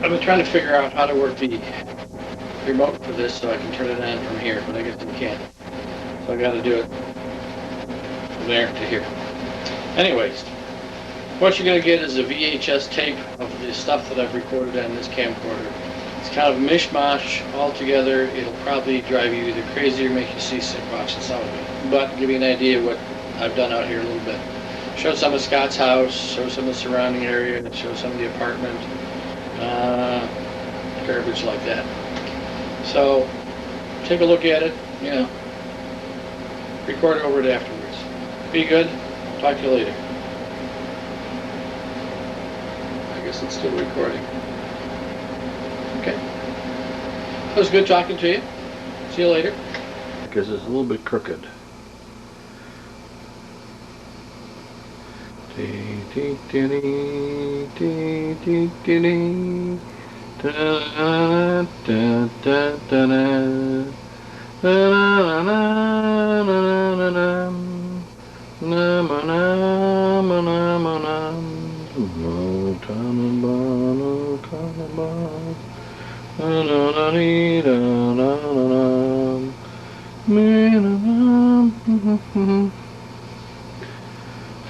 I've been trying to figure out how to work the remote for this so I can turn it on from here, but I guess I can't. So I got to do it from there to here. Anyways, what you're going to get is a VHS tape of the stuff that I've recorded on this camcorder. It's kind of a mishmash all together. It'll probably drive you either crazy or make you seasick watching some of it. But give you an idea of what I've done out here a little bit. Show some of Scott's house, show some of the surrounding area, and show some of the apartment. Garbage like that. So take a look at it, you know, record over it afterwards. Be good. Talk to you later. I guess it's still recording. Okay. It was good talking to you. See you later. Because it's a little bit crooked. I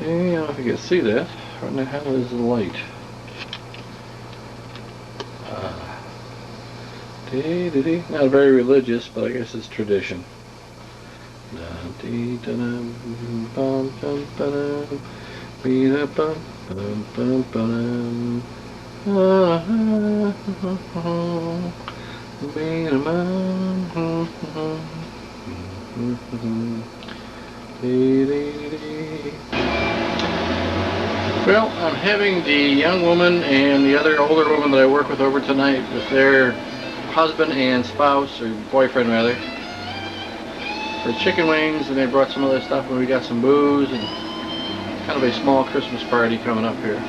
don't know if you can see that. What the hell is the light? Not very religious, but I guess it's tradition. Well, I'm having the young woman and the other older woman that I work with over tonight with their husband and spouse, or boyfriend rather, for chicken wings, and they brought some other stuff, and we got some booze, and kind of a small Christmas party coming up here.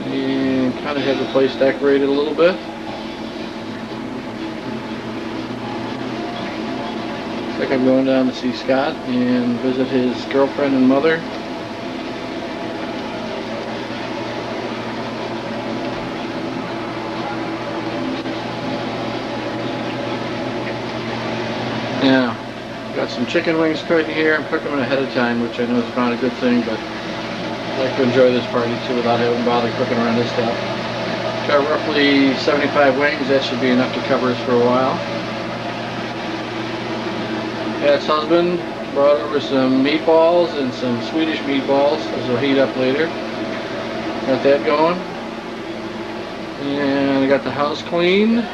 And kind of have the place decorated a little bit. Looks like I'm going down to see Scott and visit his girlfriend and mother. Yeah, got some chicken wings cooking here. I'm cooking them ahead of time, which I know is not a good thing, but I like to enjoy this party too without having to bother cooking around this stuff. Got roughly 75 wings. That should be enough to cover us for a while. Pat's husband brought over some meatballs and some Swedish meatballs. Those will heat up later. Got that going. And I got the house clean.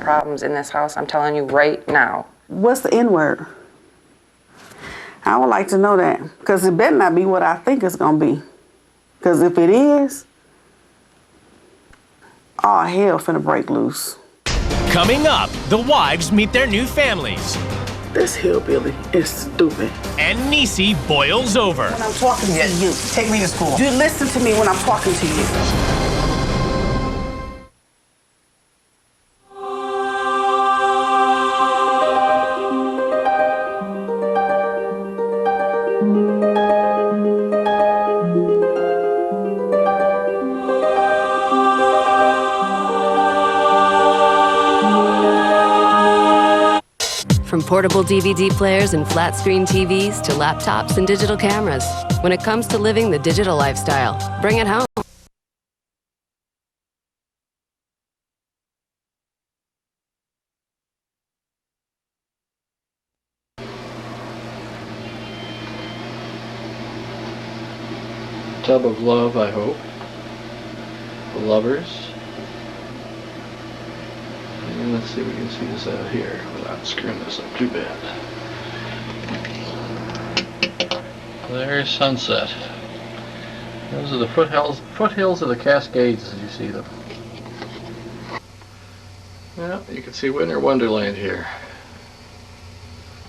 Problems in this house, I'm telling you right now. What's the N word? I would like to know that, because it better not be what I think it's gonna be. Because if it is, all hell finna break loose. Coming up, the wives meet their new families. This hillbilly is stupid. And Niecy boils over. When I'm talking to you, Take me to school. you listen to me when I'm talking to you. From portable DVD players and flat-screen TVs to laptops and digital cameras, when it comes to living the digital lifestyle, bring it home. Tub of love, I hope. The lovers. And let's see if we can see this out here without screwing this up too bad. There's sunset. Those are the foothills of the Cascades as you see them. Yeah, you can see Winter Wonderland here.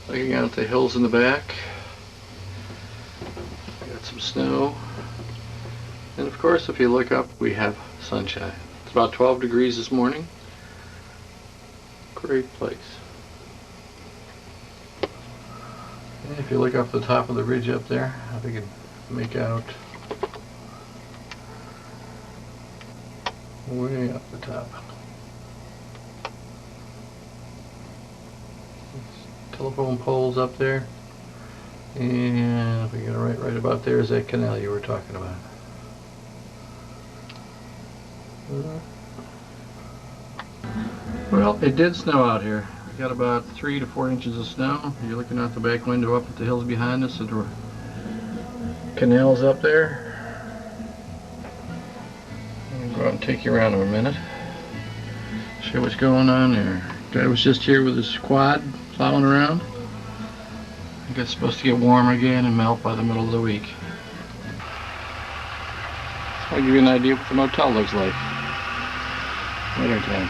Looking out at the hills in the back. Got some snow. And of course, if you look up, we have sunshine. It's about 12 degrees this morning. Great place. If you look up the top of the ridge up there, if you can make out way up the top. Telephone poles up there, and if we get it right about there is that canal you were talking about. Well, it did snow out here. We got about 3 to 4 inches of snow. You're looking out the back window up at the hills behind us, and the canals up there. I'll go out and take you around in a minute. Show what's going on there. Guy was just here with his quad plowing around. I think it's supposed to get warm again and melt by the middle of the week. I'll give you an idea what the motel looks like. Winter time.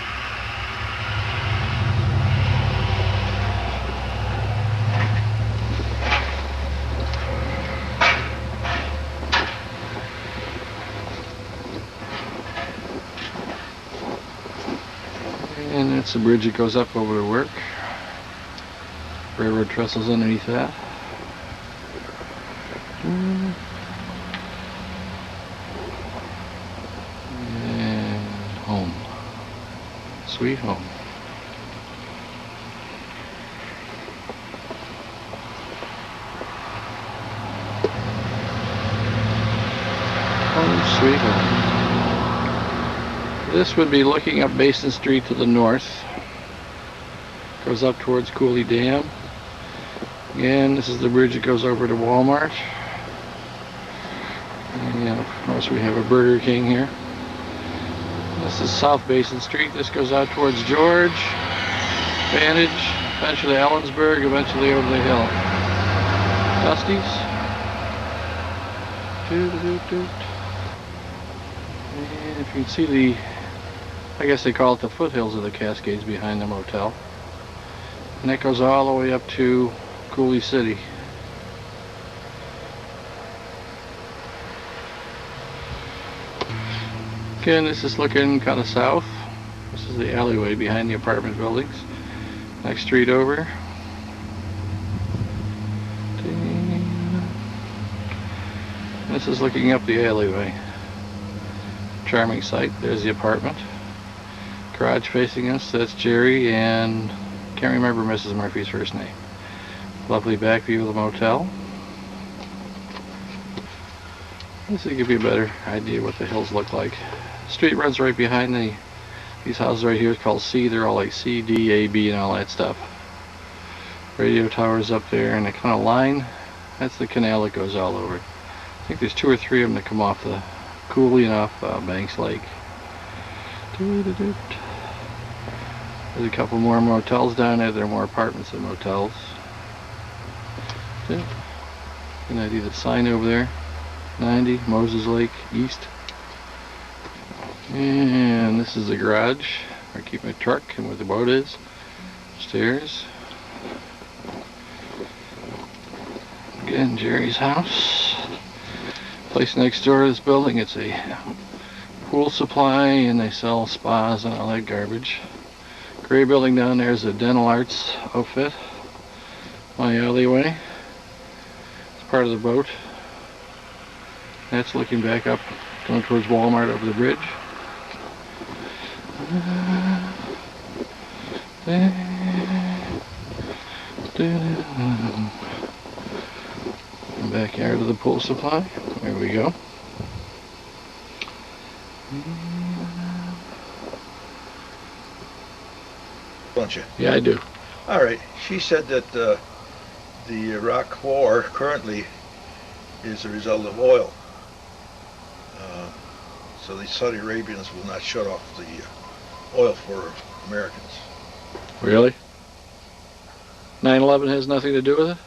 And that's the bridge that goes up over to work. Railroad trestles underneath that. And home. Sweet home. Home sweet home. This would be looking up Basin Street to the north. Goes up towards Cooley Dam. Again, this is the bridge that goes over to Walmart. And of course we have a Burger King here. This is South Basin Street. This goes out towards George, Vantage, eventually Ellensburg, eventually over the hill. Dusty's. And if you can see the, I guess they call it the foothills of the Cascades behind the motel. And that goes all the way up to Cooley City. Again, this is looking kind of south. This is the alleyway behind the apartment buildings. Next street over. This is looking up the alleyway. Charming sight. There's the apartment. Garage facing us. That's Jerry, and can't remember Mrs. Murphy's first name. Lovely back view of the motel. This will give you a better idea what the hills look like. Street runs right behind these houses right here. It's called C. They're all like C, D, A, B, and all that stuff. Radio towers up there, and the kind of line, that's the canal that goes all over. I think there's 2 or 3 of them that come off the Cooley and off Banks Lake. There's a couple more motels down there. There are more apartments than motels. Yeah. Good idea. The sign over there, 90 Moses Lake East. And this is the garage where I keep my truck and where the boat is. Stairs. Again, Jerry's house. Place next door to this building, it's a pool supply, and they sell spas and all that garbage. Gray building down there is a dental arts outfit. My alleyway. It's part of the boat. That's looking back up, going towards Walmart over the bridge. Backyard of the pool supply. There we go. Don't you? Yeah, I do. All right. She said that the Iraq War currently is a result of oil. So the Saudi Arabians will not shut off the oil for Americans. Really? 9/11 has nothing to do with it?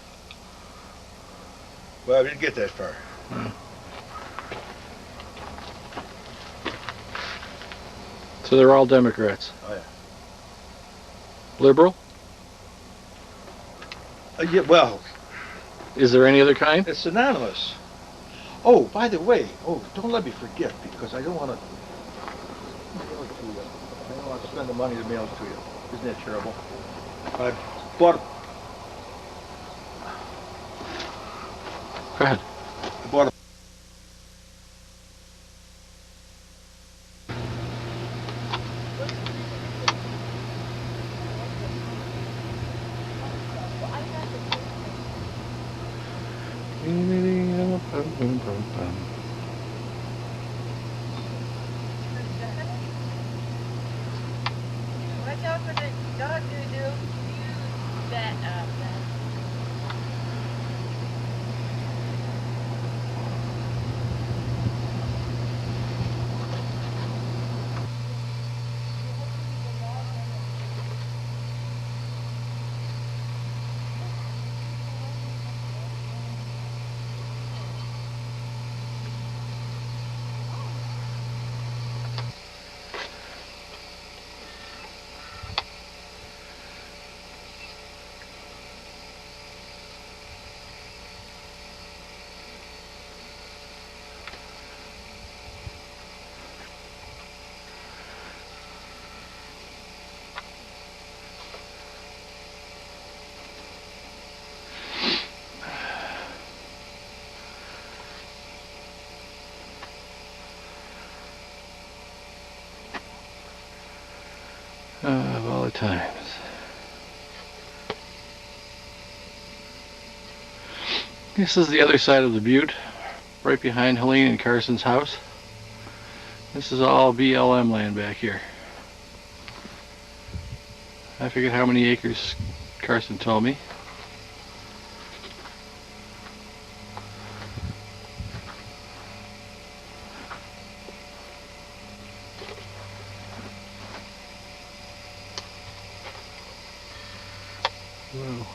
Well, I didn't get that far. So they're all Democrats. Oh, yeah. Liberal? Yeah, well, Is there any other kind? it's anonymous. Oh, by the way, don't let me forget, because I don't want to mail it to you. I don't want to spend the money to mail it to you. Isn't that terrible? I bought Go ahead. I bought a Watch out for the dog doo-doo. Use that Of all the times. This is the other side of the butte, right behind Helene and Carson's house. This is all BLM land back here. I forget how many acres Carson told me. Whoa.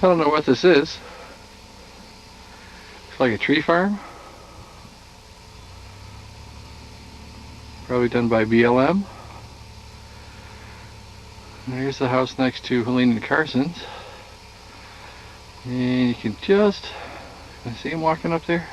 I don't know what this is. It's like a tree farm. Probably done by BLM. And here's the house next to Helene and Carson's. And you can just see him walking up there.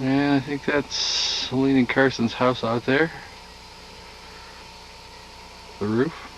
And I think that's Helene and Carson's house out there. The roof.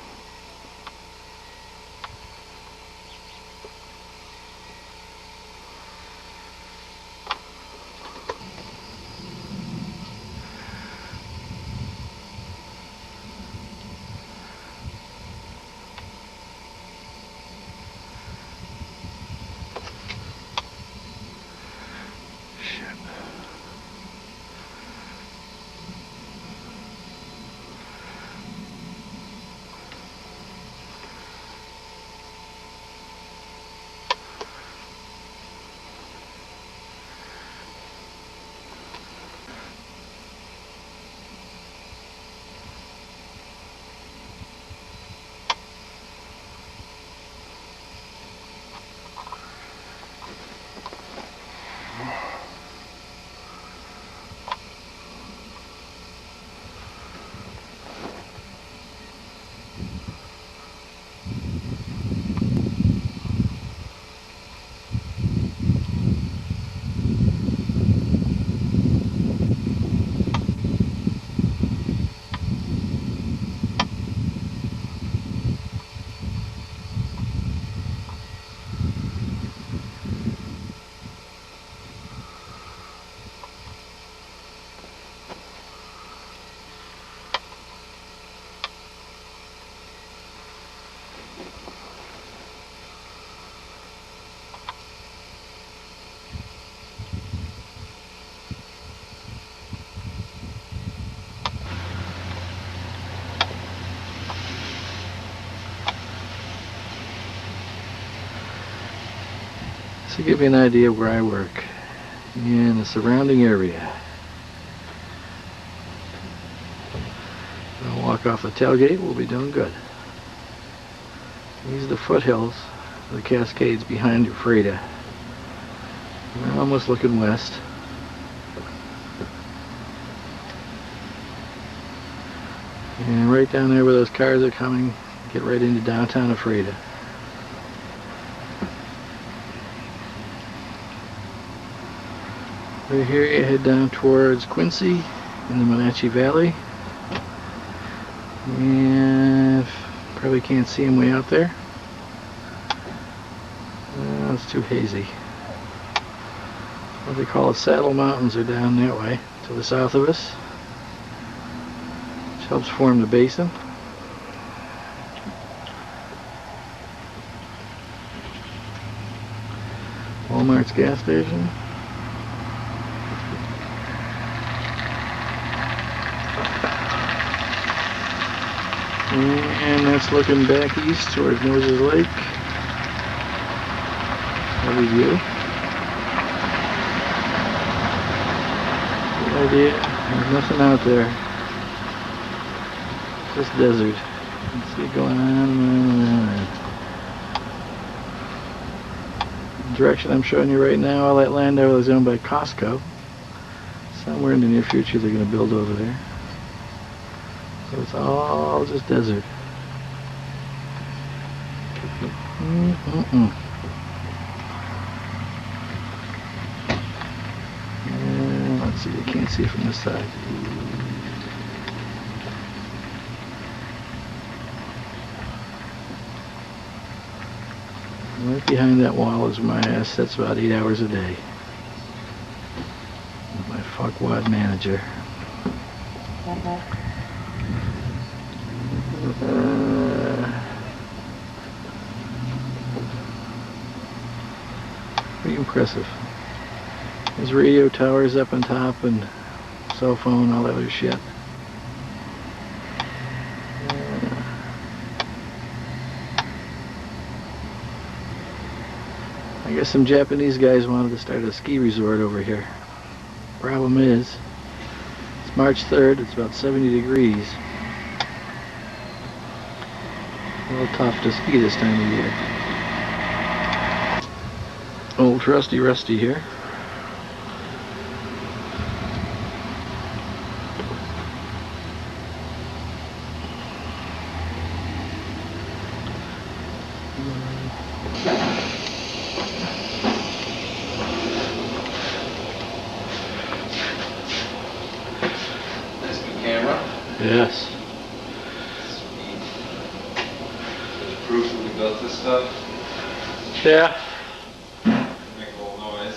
to give you an idea of where I work and the surrounding area. I'll walk off the tailgate, we'll be doing good. These are the foothills of the Cascades behind Ephrata. We're almost looking west. And right down there where those cars are coming, get right into downtown Ephrata. Right here you head down towards Quincy in the Wenatchee Valley. And probably can't see them way out there. It's too hazy. What they call the Saddle Mountains are down that way to the south of us, which helps form the basin. Walmart's gas station. And that's looking back east towards Moses Lake. Lovely view. Good idea. There's nothing out there. Just desert. You can see it going on and on and on. The direction I'm showing you right now, all that land over is owned by Costco. Somewhere in the near future they're going to build over there. So it's all just desert. Let's see, you can't see it from this side. Right behind that wall is my ass. That's about 8 hours a day. My fuckwad manager. Pretty impressive. There's radio towers up on top and cell phone, all that other shit. I guess some Japanese guys wanted to start a ski resort over here. Problem is, it's March 3rd, it's about 70 degrees. A little tough to ski this time of year. Old trusty Rusty here. Nice new camera. Yes. There's proof that we built this stuff. Yeah. Make a little noise.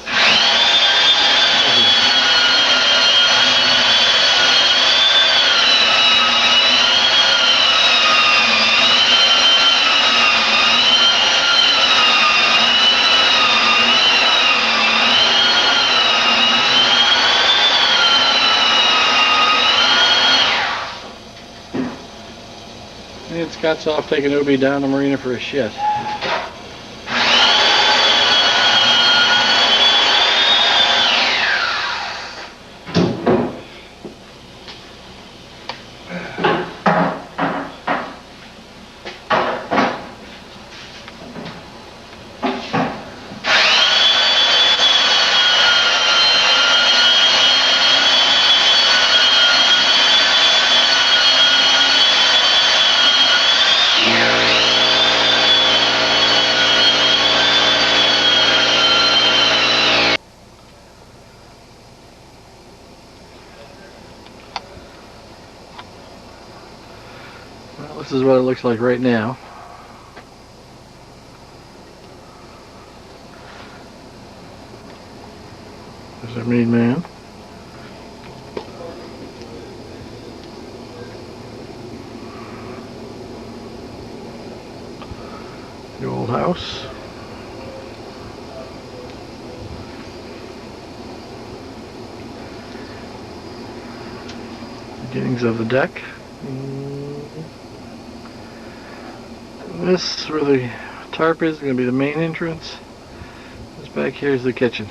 And Scott's off taking Obi down the marina for a shit. Well, this is what it looks like right now. There's our main man. The old house. Beginnings of the deck. This, where the tarp is, going to be the main entrance. This back here is the kitchen.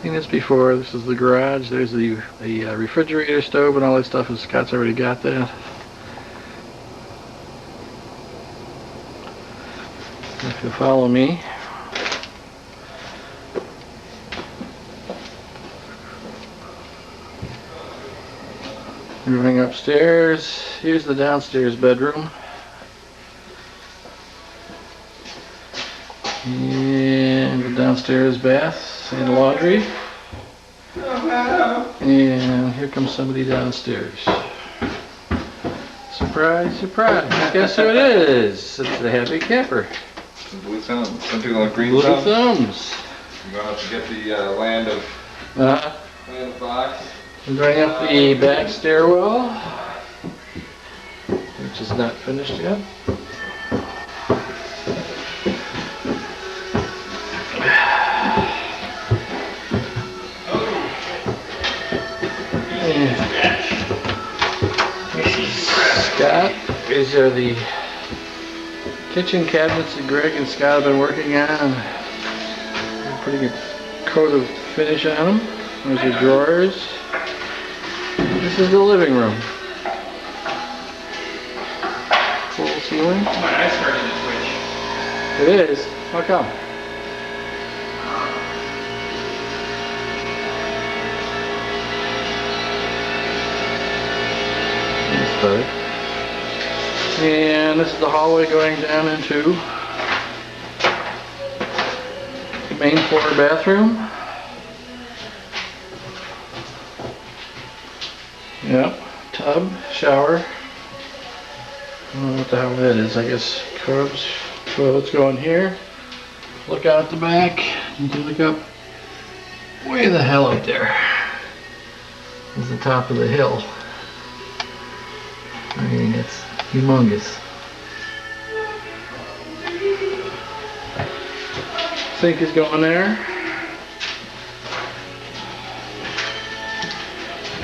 Seen this before. This is the garage. There's the refrigerator, stove, and all that stuff. Scott's already got that. If you follow me. Moving upstairs. Here's the downstairs bedroom. And the downstairs bath and laundry. And here comes somebody downstairs. Surprise, surprise. Guess who it is? It's the Happy Camper. Blue thumbs. Some people like green Blue thumbs. thumbs. You're gonna have to get the land of Fox. I'm going up the back stairwell, which is not finished yet. This is Scott. These are the kitchen cabinets that Greg and Scott have been working on. Putting a coat of finish on them. There's the drawers. This is the living room. Full ceiling. My eyes started to twitch. It is. How come? That's better. And this is the hallway going down into the main floor bathroom. Yep, tub, shower. I don't know what the hell that is. I guess cubs. Toilets going here. Look out the back. You can look up way the hell up there. It's the top of the hill. I mean, it's humongous. Sink is going there.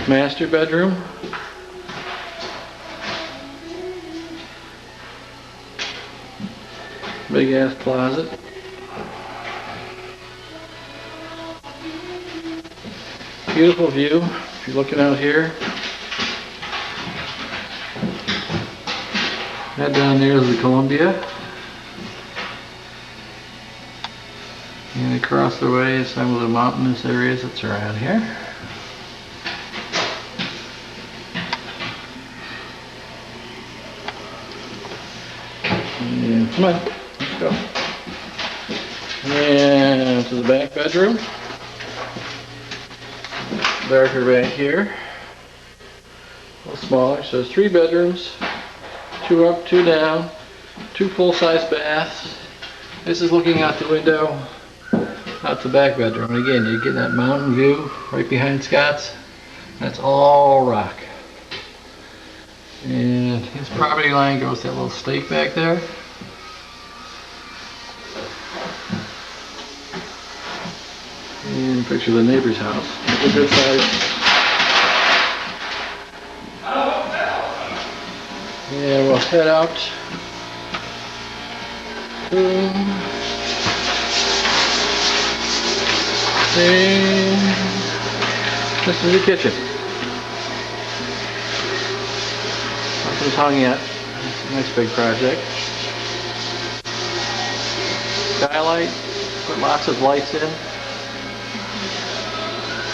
Master bedroom. Big ass closet. Beautiful view if you're looking out here. That down there is the Columbia. And across the way is some of the mountainous areas that's around here. And come on, let's go. And to the back bedroom. Darker back here. A little smaller, so it's 3 bedrooms. 2 up, 2 down, 2 full-size baths. This is looking out the window, out the back bedroom. And again, you get that mountain view right behind Scott's. That's all rock. And his property line goes to that little stake back there. And picture the neighbor's house. It's a good size. And we'll head out. Boom. And this is the kitchen. Nothing's hung yet. It's a nice big project. Skylight. Put lots of lights in.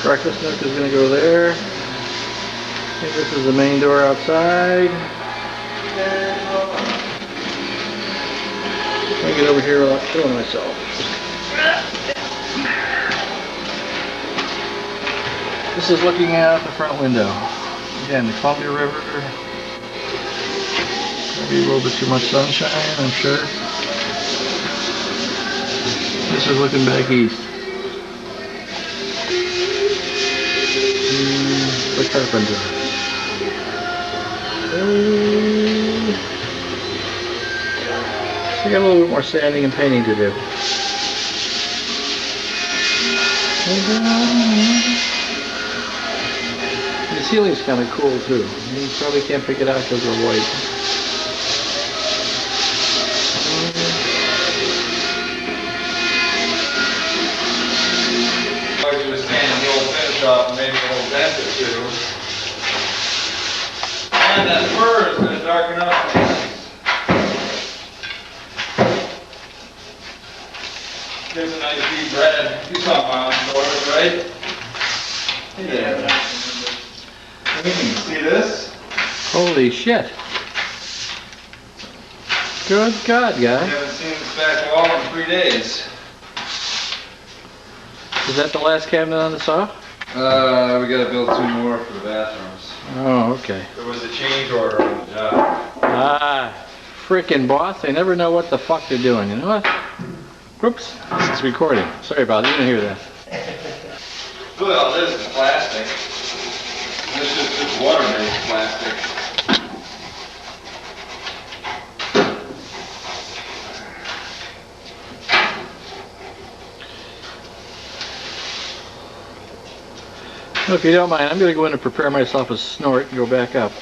Breakfast nook is going to go there. I think this is the main door outside. Let me get over here without killing myself. This is looking out the front window. Again, the Columbia River. Maybe a little bit too much sunshine, I'm sure. This is looking back east. The carpenter. I got a little bit more sanding and painting to do. The ceiling's kind of cool too. You probably can't pick it out because of the white. nice deep bread. You saw Mom's orders, right? Yeah. See this? Holy shit. Good God, I guy. haven't seen this back wall in 3 days. Is that the last cabinet on the saw? We gotta build 2 more for the bathrooms. Oh, okay. There was a change order on the job. Ah, frickin' boss. They never know what the fuck they're doing. You know what? Oops, it's recording. Sorry about it. You didn't hear that. Really all this is plastic. And this is just water-based plastic. Well, if you don't mind, I'm going to go in and prepare myself a snort and go back up.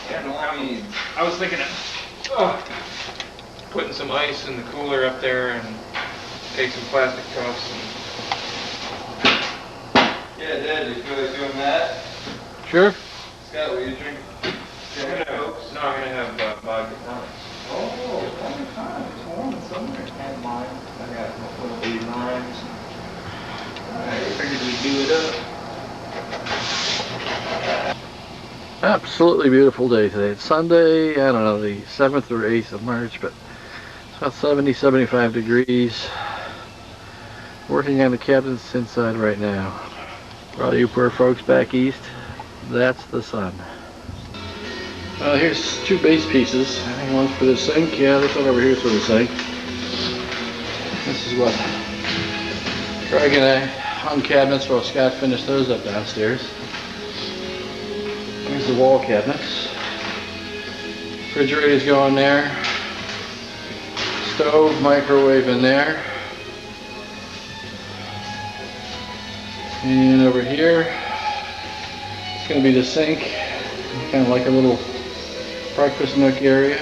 Yeah, no, I was thinking of putting some ice in the cooler up there and take some plastic cups. Yeah, Dad, do you feel like doing that? Sure? Scott, will you drink? I'm gonna have vodka tonics. Oh, it's warm somewhere. Had mine. I got little baby limes. I figured we'd do it up. Absolutely beautiful day today. It's Sunday, I don't know, the 7th or 8th of March, but it's about 70, 75 degrees. Working on the cabinets inside right now. For all you poor folks back east, that's the sun. Well, here's 2 base pieces. I think one's for the sink. Yeah, this one over here is for the sink. This is what Greg and I hung cabinets while Scott finished those up downstairs. Here's the wall cabinets. Refrigerator's going there. Stove, microwave in there. And over here, it's going to be the sink. Kind of like a little breakfast nook area.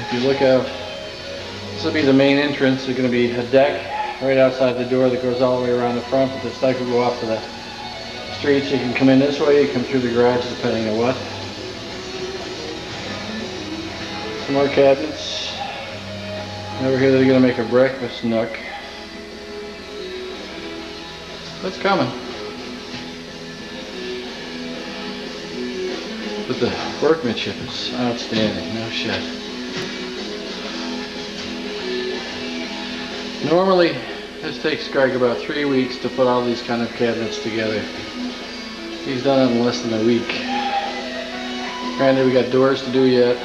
If you look out, this will be the main entrance. There's going to be a deck right outside the door that goes all the way around the front, but this deck will go off to the street, so you can come in this way, you come through the garage depending on what. Some more cabinets. And over here they're going to make a breakfast nook. That's coming. But the workmanship is outstanding, no shit. Normally, this takes Greg about 3 weeks to put all these kind of cabinets together. He's done it in less than a week. Granted, we got doors to do yet.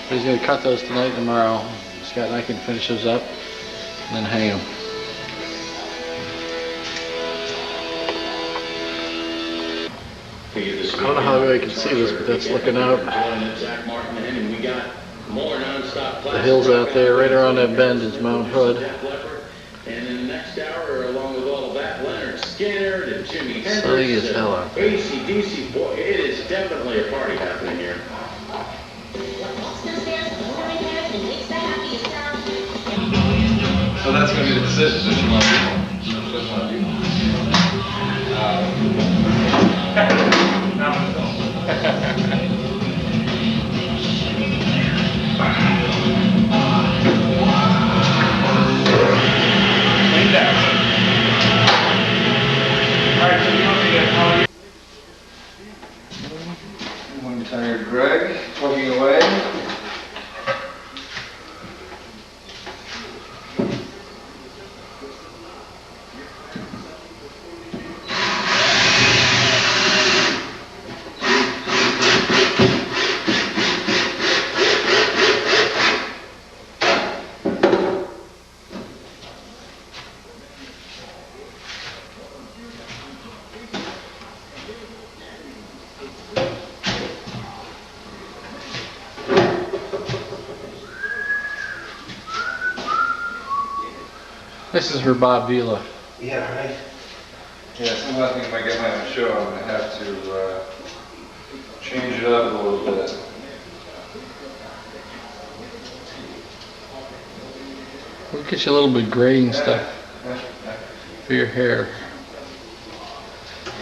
But he's going to cut those tonight and tomorrow. Scott and I can finish those up and then hang them. I don't know how well you can see this, but that's looking out. The hills out there, right around that bend is Mount Hood. And in the next hour, along with all of that, Leonard Skinner and Jimi Hendrix, Sunny as hell out there. AC/DC, boy, it is definitely a party happening here. So that's going to be the decision that you want to do. One tired Greg, plugging away. This is for Bob Vila. Yeah, right. Yeah, some of the things I get my own show, I'm going to have to change it up a little bit. We'll get you a little bit grading stuff for your hair.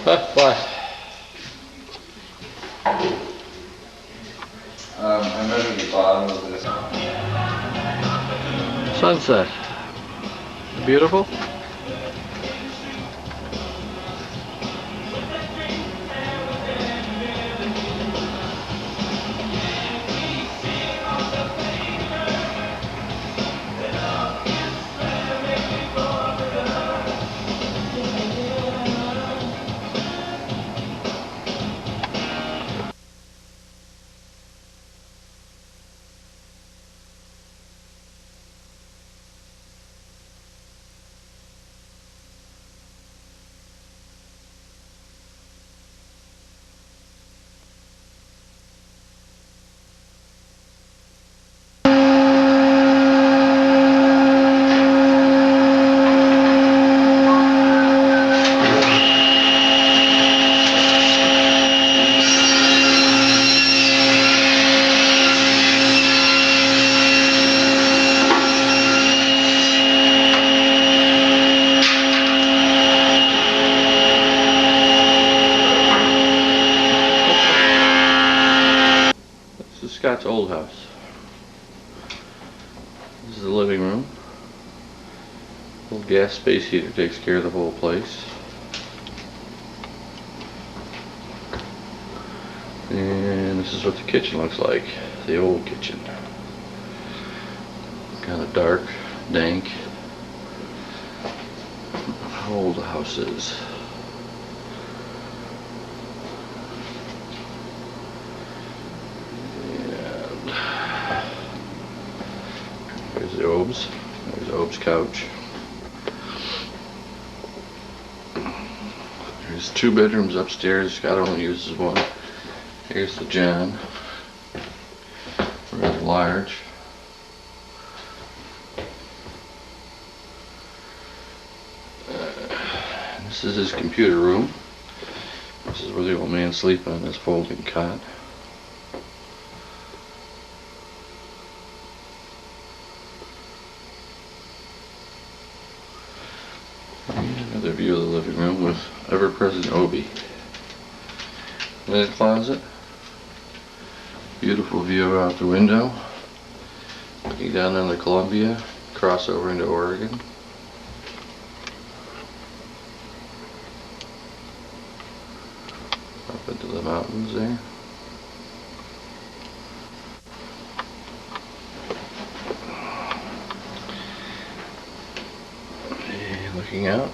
What? I measured the bottom of this. Sunset. Beautiful. Scott's old house. This is the living room. Old gas space heater takes care of the whole place. And this is what the kitchen looks like. The old kitchen. Kind of dark, dank. How old the house is. There's the Obes. There's Obe's couch. There's 2 bedrooms upstairs. Scott only uses one. Here's the John. Rather large. This is his computer room. This is where the old man's sleeping on this folding cot. Another view of the living room with ever-present Obie. Linen closet. Beautiful view out the window. Looking down on the Columbia, crossover into Oregon. Up into the mountains there. And looking out.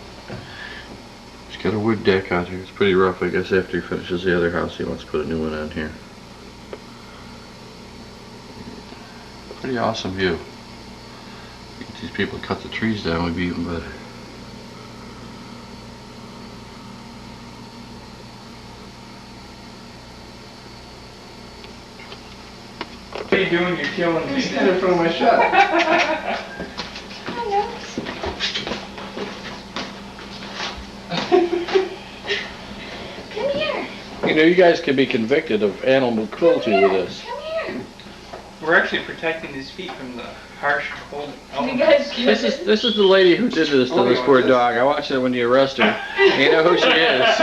He's got a wood deck out here. It's pretty rough, I guess. After he finishes the other house, he wants to put a new one on here. Pretty awesome view. If these people cut the trees down, would be even better. What are you doing? You're killing me. He's standing in front of my shop. Come here. You know, you guys could be convicted of animal cruelty with this. Come here. We're actually protecting his feet from the harsh cold You elements. guys This is the lady who did this to this poor dog. I watched it when you arrested her. You know who she is.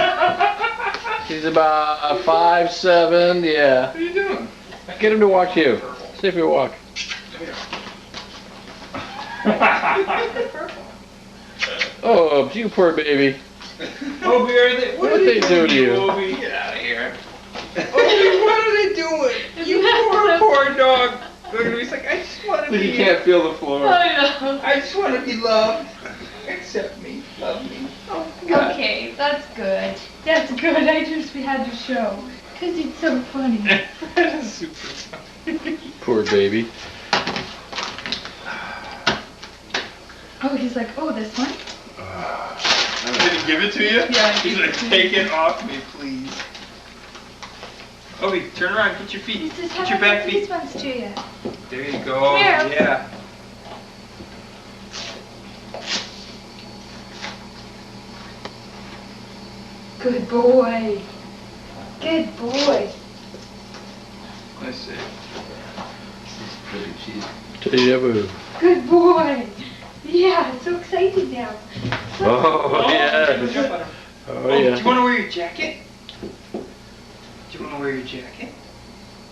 She's about 5'7", yeah. What are you doing? Get him to walk you. See if he'll walk. Oh, you poor baby. Obie, are they? What did they do to you? Obie, get out of here. Obie, what are they doing? You poor dog. Look at him. He's like, I just want to be. He can't feel the floor. I know. I just want to be loved. Accept me. Love me. Oh God. Okay, that's good. That's good. I just had to show. Because it's so funny. That is super funny. Poor baby. Oh, he's like, oh, this one? Did he give it to you? Yeah, He's like, take it off me, please. Obie, turn around. Get your feet. He says, Get your back these feet. ones to you. There you go. Here. Yeah. Good boy. Good boy. Let's see. Pretty cheesy. Deja Good boy. Yeah, so excited now. Oh, yeah. Jump on him. Oh, Do you yeah. want to wear your jacket? Do you want to wear your jacket?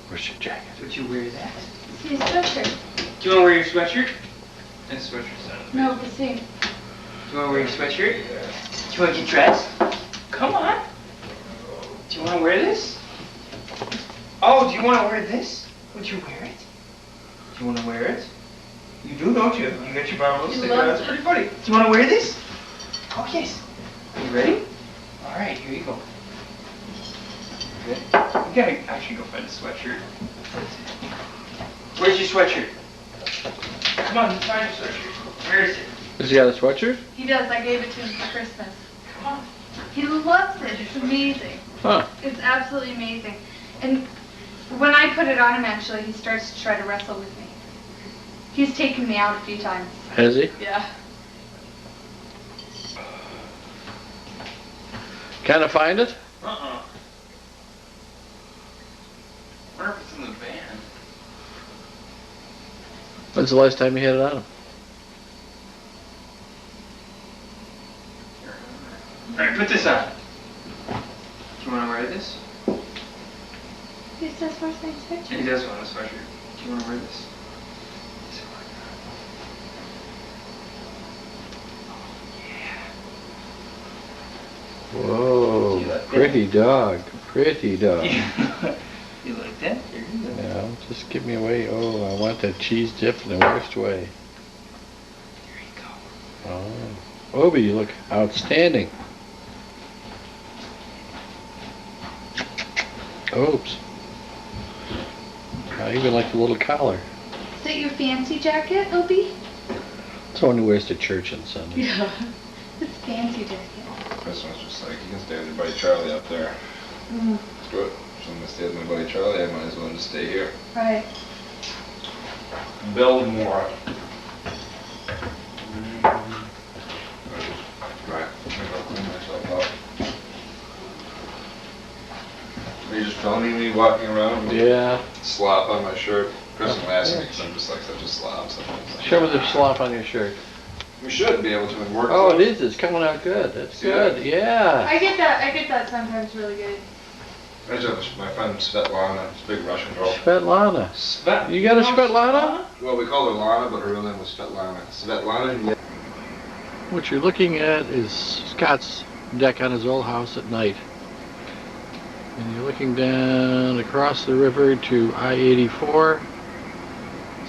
Where's your jacket? Would you wear that? See his sweatshirt. Do you want to wear your sweatshirt? My sweatshirt's on. No, the same. Do you want to wear your sweatshirt? Do you want to get dressed? Come on. Do you want to wear this? Oh, do you want to wear this? Would you wear it? Do you want to wear it? You do, don't you? You got your Bible sticker. loves That's pretty funny. Do you want to wear this? Oh, yes. Are you ready? All right, here you go. Good. You gotta actually go find a sweatshirt. Where's your sweatshirt? Come on, find your sweatshirt. Where is it? Has he got a sweatshirt? He does. I gave it to him for Christmas. Come on. He loves it. It's amazing. Huh. It's absolutely amazing. And when I put it on him, actually, he starts to try to wrestle with me. He's taken me out a few times. Has he? Yeah. Can I find it? Uh-uh. I wonder if it's in the van. When's the last time you had it on him? All right, put this on. Do you want to wear this? He says, "Where's my sweatshirt?" He does want a sweatshirt. Do you want to wear this? Whoa, You like that? pretty dog, pretty dog. You like that? Here you go. Yeah, just give me away. Oh, I want that cheese dip in the worst way. Here you go. Oh, Obi, you look outstanding. Oops. I even like the little collar. Is that your fancy jacket, Opie? It's the one who wears to church on Sunday. Yeah. It's fancy jacket. Chris was just like, you can stay with your buddy Charlie up there. Mm, Screw it. If I'm gonna stay with my buddy Charlie, I might as well just stay here. right. Build more. Right. I'm gonna go clean myself up. Are you just filming me walking around with Yeah. slop on my shirt? Chris will ask me because I'm just like such a slob sometimes. Show me the slop on your shirt. We should be able to in work. Oh, it clothes. is. It's coming out good. That's See that? good. Yeah. I get that sometimes really good. I just have my friend Svetlana, this big Russian girl. Svetlana. Svet. You got a Svetlana? Well, we call her Lana, but her real name was Svetlana. Svetlana, yeah. What you're looking at is Scott's deck on his old house at night. And you're looking down across the river to I-84.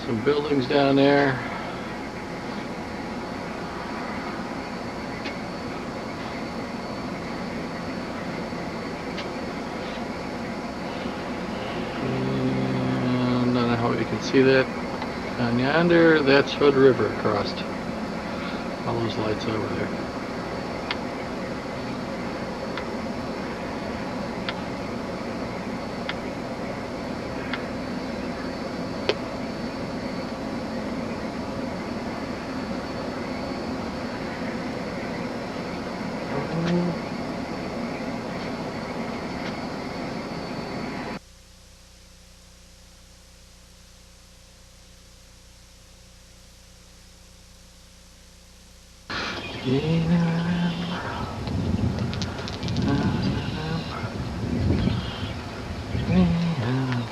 Some buildings down there. And I don't know how you can see that. On yonder, that's Hood River across. All those lights over there.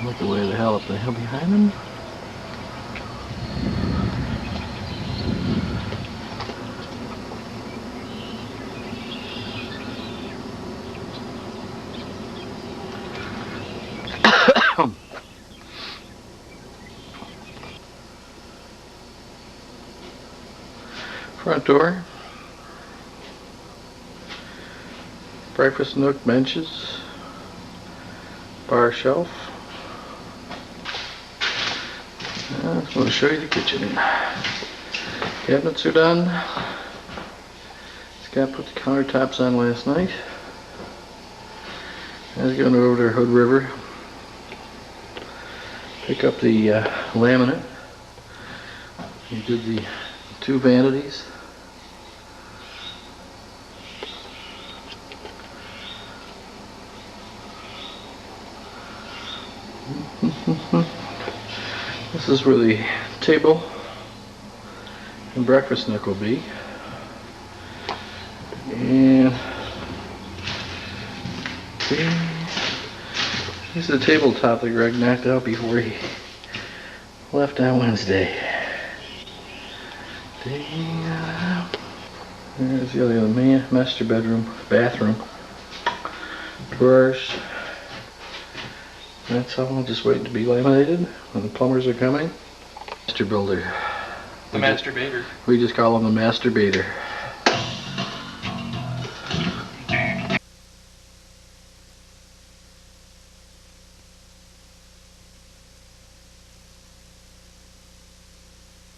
Look at way the hell up the hill behind them. Front door. Breakfast nook, benches. Bar shelf. I just want to show you the kitchen. Cabinets are done. Scott put the countertops on last night. I was going over to Hood River. Pick up the laminate. He did the 2 vanities. This is where the table and breakfast nook will be. And here's the tabletop that Greg knocked out before he left on Wednesday. Damn. There's the other master bedroom, bathroom, drawers. That's all just waiting to be laminated when the plumbers are coming. Master builder. The masturbator. We just call him the masturbator.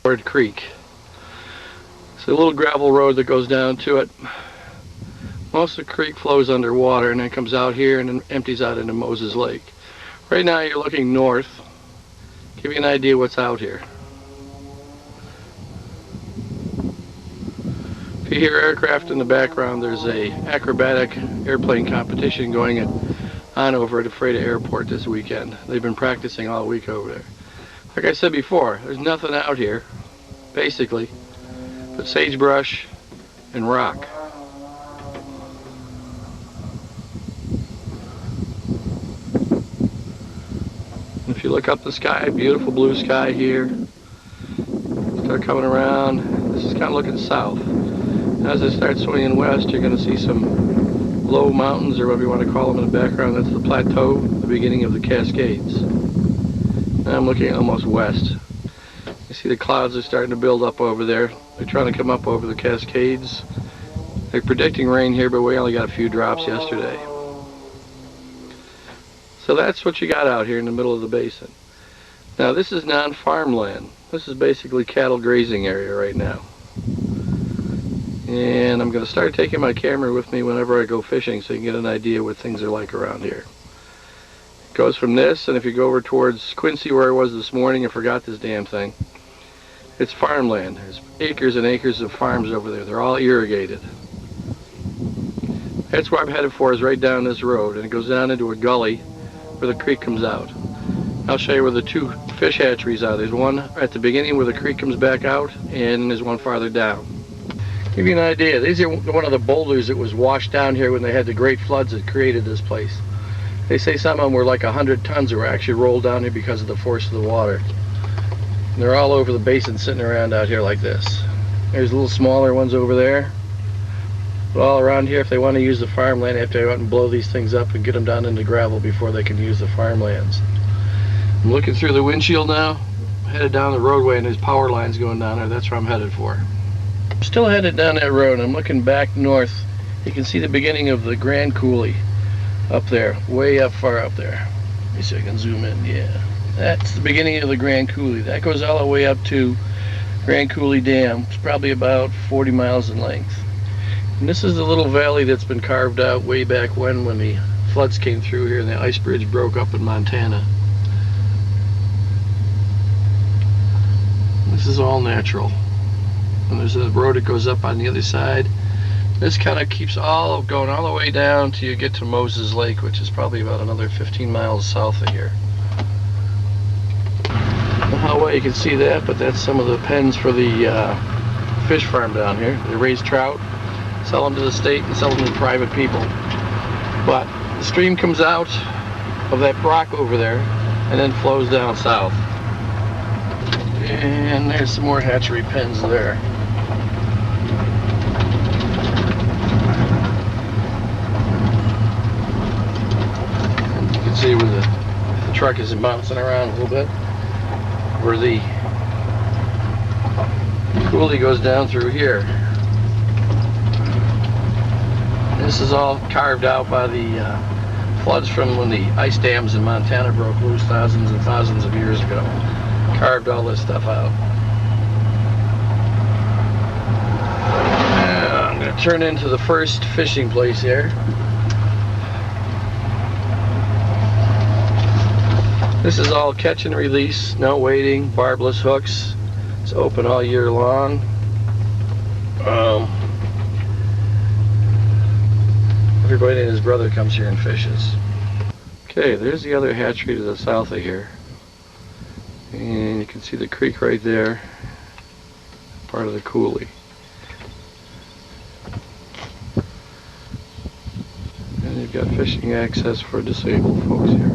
Ward Creek. It's a little gravel road that goes down to it. Most of the creek flows underwater and then comes out here and then empties out into Moses Lake. Right now you're looking north. Give you an idea what's out here. If you hear aircraft in the background, there's a acrobatic airplane competition going on over at Ephrata Airport this weekend. They've been practicing all week over there. Like I said before, there's nothing out here, basically, but sagebrush and rock. If you look up the sky, beautiful blue sky here. Start coming around. This is kind of looking south. As I start swinging west, you're going to see some low mountains, or whatever you want to call them, in the background. That's the plateau, the beginning of the Cascades. Now I'm looking almost west. You see the clouds are starting to build up over there. They're trying to come up over the Cascades. They're predicting rain here, but we only got a few drops yesterday. So that's what you got out here in the middle of the basin. Now this is non-farmland. This is basically cattle grazing area right now. And I'm going to start taking my camera with me whenever I go fishing so you can get an idea what things are like around here. It goes from this, and if you go over towards Quincy where I was this morning, I forgot this damn thing. It's farmland. There's acres and acres of farms over there. They're all irrigated. That's where I'm headed for, is right down this road, and it goes down into a gully where the creek comes out. I'll show you where the two fish hatcheries are. There's one at the beginning where the creek comes back out, and there's one farther down. Give you an idea, these are one of the boulders that was washed down here when they had the great floods that created this place. They say some of them were like 100 tons that were actually rolled down here because of the force of the water. And they're all over the basin sitting around out here like this. There's little smaller ones over there. But all around here, if they want to use the farmland, they have to go out and blow these things up and get them down into gravel before they can use the farmlands. I'm looking through the windshield now, headed down the roadway, and there's power lines going down there. That's where I'm headed for. I'm still headed down that road. I'm looking back north. You can see the beginning of the Grand Coulee up there, way up far up there. Let me see if I can zoom in. Yeah, that's the beginning of the Grand Coulee. That goes all the way up to Grand Coulee Dam. It's probably about 40 miles in length. And this is the little valley that's been carved out way back when the floods came through here and the ice bridge broke up in Montana. This is all natural. And there's a road that goes up on the other side. This kind of keeps all going all the way down till you get to Moses Lake, which is probably about another 15 miles south of here. I don't know how well you can see that, but that's some of the pens for the fish farm down here. They raise trout, sell them to the state, and sell them to private people. But the stream comes out of that rock over there and then flows down south. And there's some more hatchery pens there. And you can see where the truck is bouncing around a little bit, where the coulee goes down through here. This is all carved out by the floods from when the ice dams in Montana broke loose thousands and thousands of years ago. Carved all this stuff out. Now, I'm going to turn into the first fishing place here. This is all catch and release, no waiting, barbless hooks. It's open all year long. Everybody and his brother comes here and fishes. Okay, there's the other hatchery to the south of here. And you can see the creek right there, part of the coulee. And you've got fishing access for disabled folks here.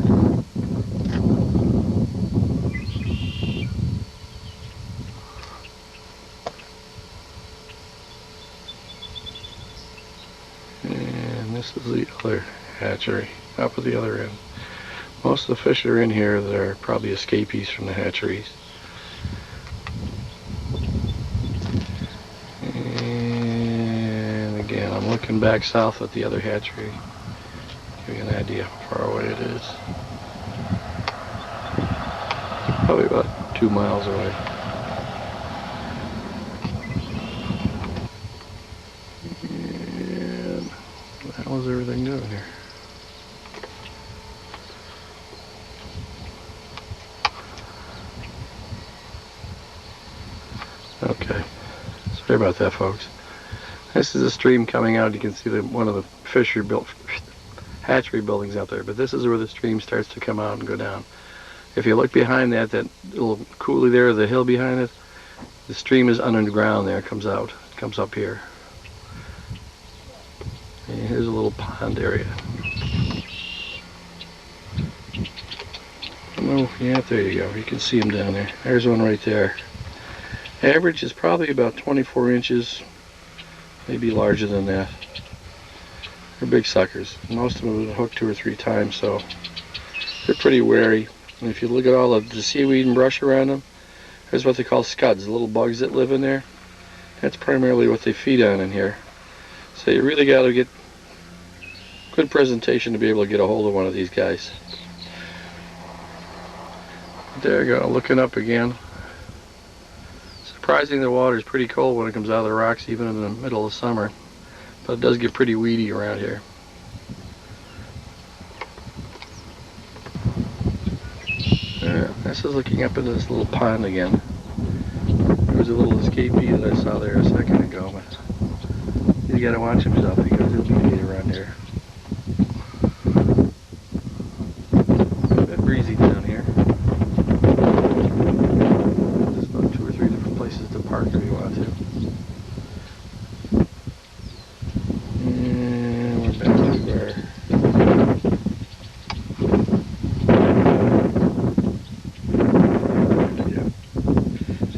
other hatchery up at the other end. Most of the fish that are in here that are probably escapees from the hatcheries. And again, I'm looking back south at the other hatchery. Give you an idea how far away it is. Probably about 2 miles away. And what the hell is everything doing here? Okay, sorry about that, folks. This is a stream coming out. You can see one of the hatchery buildings out there, but this is where the stream starts to come out and go down. If you look behind that little coulee there, the hill behind it, the stream is underground there. It comes out, it comes up here. And here's a little pond area. Oh, yeah, there you go. You can see them down there. There's one right there. Average is probably about 24 inches, maybe larger than that. They're big suckers. Most of them have been hooked 2 or 3 times, so they're pretty wary. And if you look at all the seaweed and brush around them, there's what they call scuds, the little bugs that live in there. That's primarily what they feed on in here. So you really got to get good presentation to be able to get a hold of one of these guys. There you go, looking up again. Surprising, the water is pretty cold when it comes out of the rocks, even in the middle of summer. But it does get pretty weedy around here. This is looking up into this little pond again. There was a little escapee that I saw there a second ago, but you gotta watch himself because he'll be around here. A bit breezy down here. There's about 2 or 3 different places to park if you want to. And we're back to our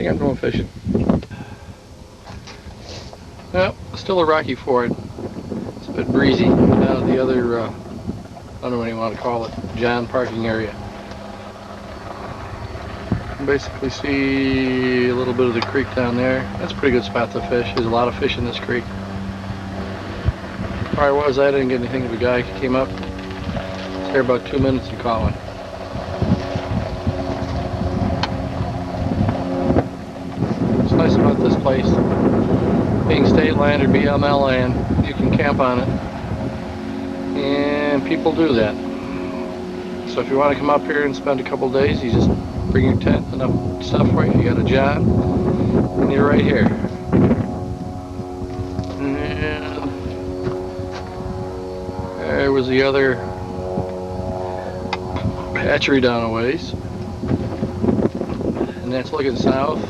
I'm going fishing. Well, still a rocky ford. It's a bit breezy. Now the other, I don't know what you want to call it, John parking area. You can basically see a little bit of the creek down there. That's a pretty good spot to fish. There's a lot of fish in this creek. Where I was, I didn't get anything of a guy who came up. It's here about 2 minutes and calling. Nice about this place, being state land or BLM land, you can camp on it, and people do that. So if you want to come up here and spend a couple days, you just bring your tent, enough stuff for you. You got a John, and you're right here. And there was the other hatchery down a ways, and that's looking south.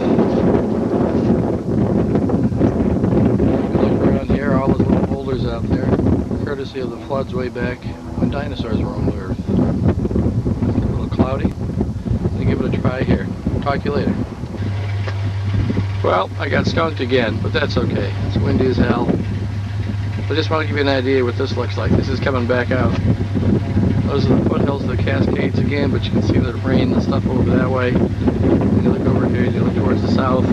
Out there, courtesy of the floods way back when dinosaurs roamed the earth. A little cloudy. I'll give it a try here. Talk to you later. Well, I got skunked again, but that's okay. It's windy as hell. I just want to give you an idea what this looks like. This is coming back out. Those are the foothills of the Cascades again, but you can see the rain and stuff over that way. And you look over here and you look towards the south.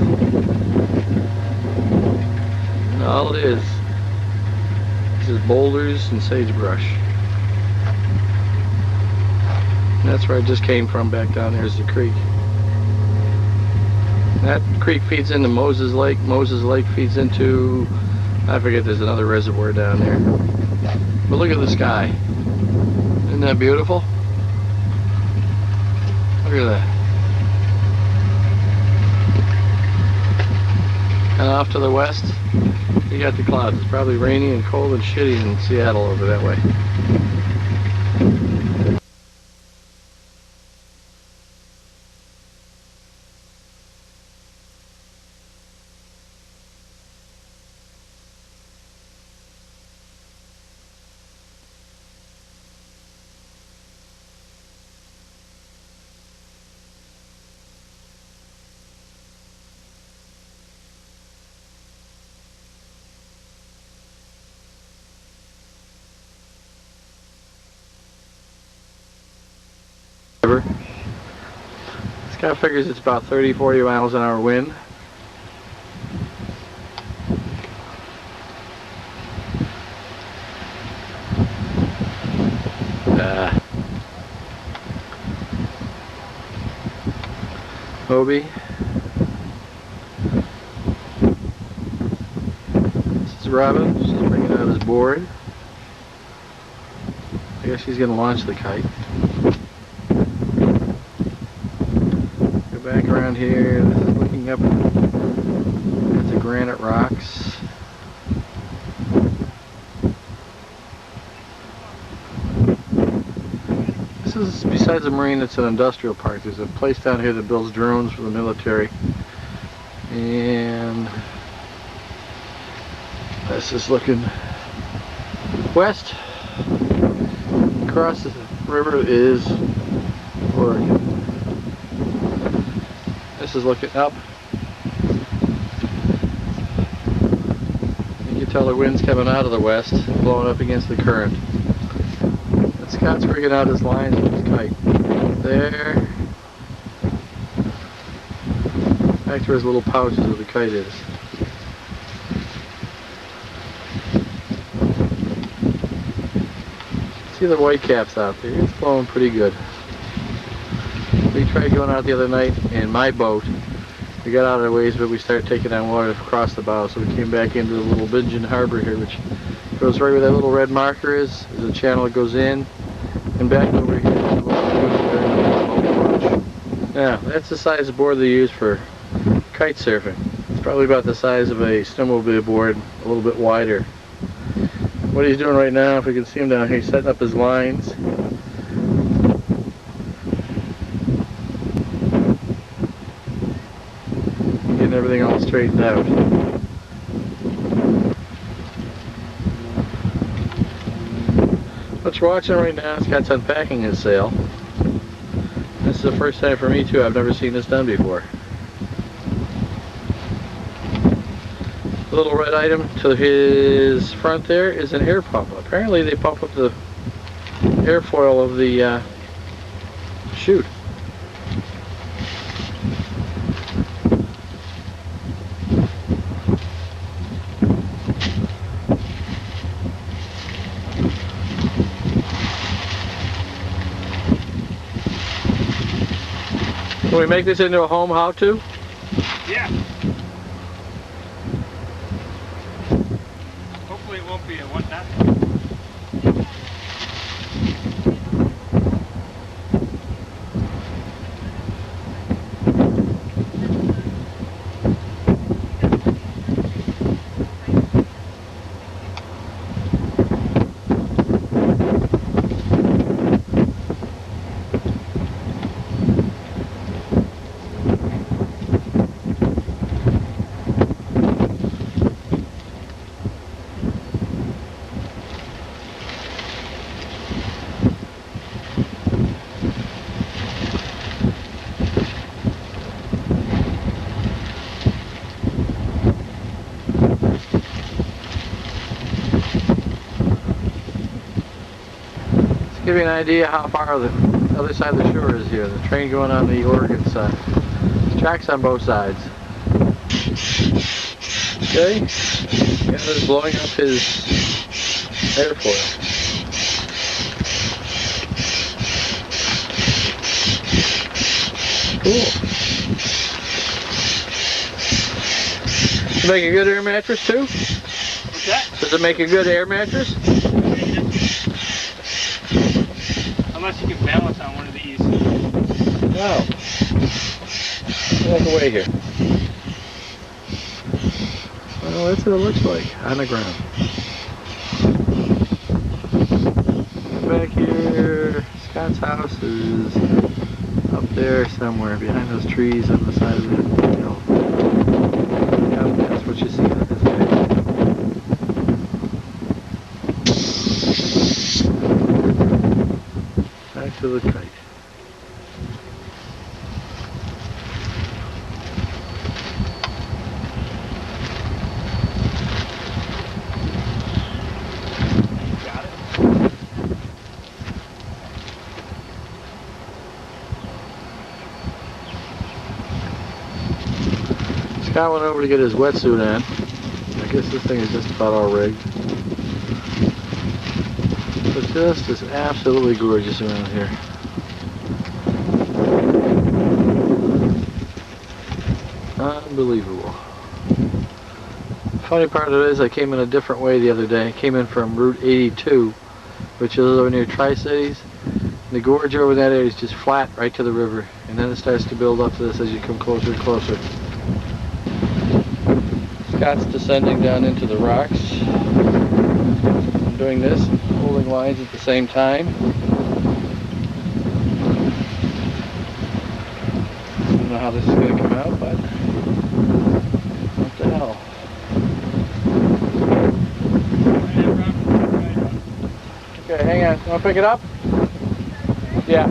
And all it is boulders and sagebrush. And that's where I just came from. Back down there is the creek. That creek feeds into Moses Lake. Moses Lake feeds into, I forget, there's another reservoir down there. But look at the sky. Isn't that beautiful? Look at that. And off to the west, you got the clouds. It's probably rainy and cold and shitty in Seattle over that way. Scott figures it's about 30, 40 miles an hour wind. Hobie. This is Robin. She's bringing out his board. I guess she's going to launch the kite. Go back around here. This is looking up at the granite rocks. This is, besides a marine, it's an industrial park. There's a place down here that builds drones for the military. And this is looking west. Across the river is Oregon. This is looking up. You can tell the wind's coming out of the west, blowing up against the current. And Scott's rigging out his lines with his kite. There. Back to his little pouches where the kite is. See the white caps out there. It's blowing pretty good. We tried going out the other night in my boat. We got out of the ways, but we started taking on water across the bow, so we came back into the little Bingen Harbor here, which goes right where that little red marker is. There's a channel that goes in, and back over here. Now, that's the size of board they use for kite surfing. It's probably about the size of a snowmobile board, a little bit wider. What he's doing right now, if we can see him down here, he's setting up his lines. Getting everything all straightened out. What you're watching right now, Scott's unpacking his sail. This is the first time for me too. I've never seen this done before. The little red item to his front there is an air pump. Apparently they pump up the airfoil of the chute. Can we make this into a home how-to? Yeah. Hopefully it won't be a whatnot. Give you an idea how far the other side of the shore is here. The train going on the Oregon side. Tracks on both sides. Okay, Scott's blowing up his airfoil. Cool. Does it make a good air mattress too? What's that? Does it make a good air mattress? Unless you can balance on one of these. No. Walk away here. Well, that's what it looks like on the ground. Back here, Scott's house is up there somewhere behind those trees on the side of the hill. Yep, that's what you see on this picture. Back to the kite. Scott went over to get his wetsuit on. I guess this thing is just about all rigged. But just is absolutely gorgeous around here. Unbelievable. Funny part of it is I came in a different way the other day. I came in from Route 82, which is over near Tri-Cities. The gorge over that area is just flat right to the river, and then it starts to build up to this as you come closer and closer. Scott's descending down into the rocks. I'm doing this, holding lines at the same time. I don't know how this is going to come out, but what the hell. Okay, hang on. Want to pick it up? Yeah.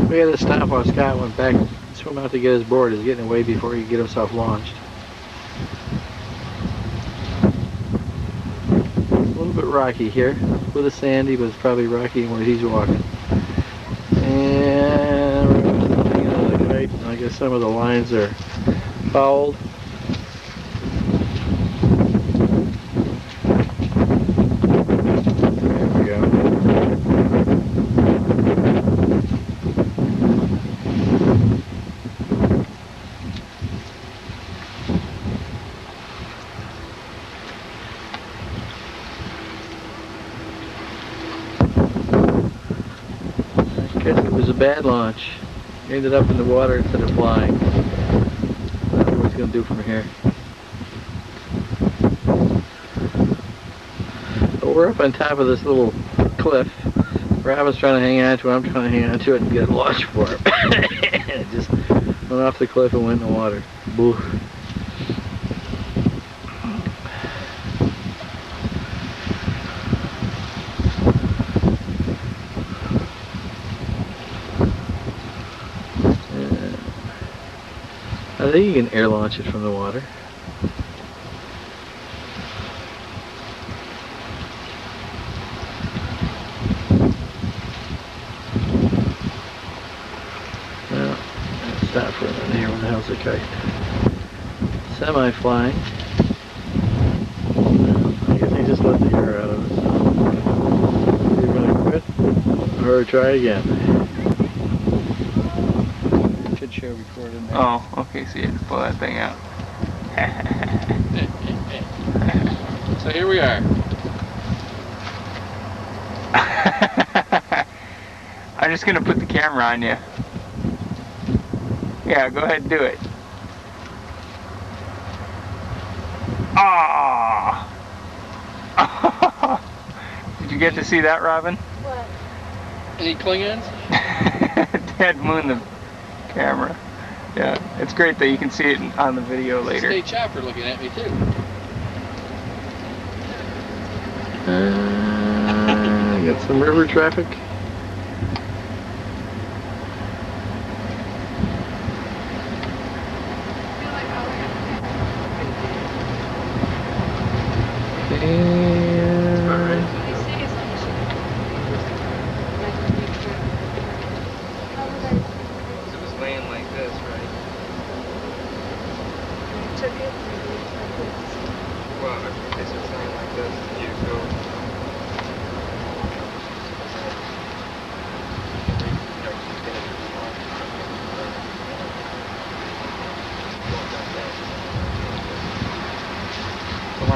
We had to stop while Scott went back and swim out to get his board. He's getting away before he can get himself launched. A little bit rocky here. A little sandy, but it's probably rocky where he's walking. And we're up to the thing on the kite. I guess some of the lines are fouled. There we go. It was a bad launch. He ended up in the water instead of flying. I don't know what he's going to do from here. But we're up on top of this little cliff. Robin's trying to hang on to it. I'm trying to hang on to it and get a launch for him. It just went off the cliff and went in the water. Boo. I think you can air launch it from the water. Well, let's stop for a minute here. Where the hell's the kite? Semi-flying. I guess he just let the air out of it. So you're going to quit or try again. Should show recorded. Oh, okay, so you have to pull that thing out. So here we are. I'm just gonna put the camera on you. Yeah, go ahead and do it. Ah! Did you get to see that, Robin? What? Any Klingons? Dad mooned the camera. Yeah, it's great that you can see it on the video later. State chopper looking at me too. Got some river traffic.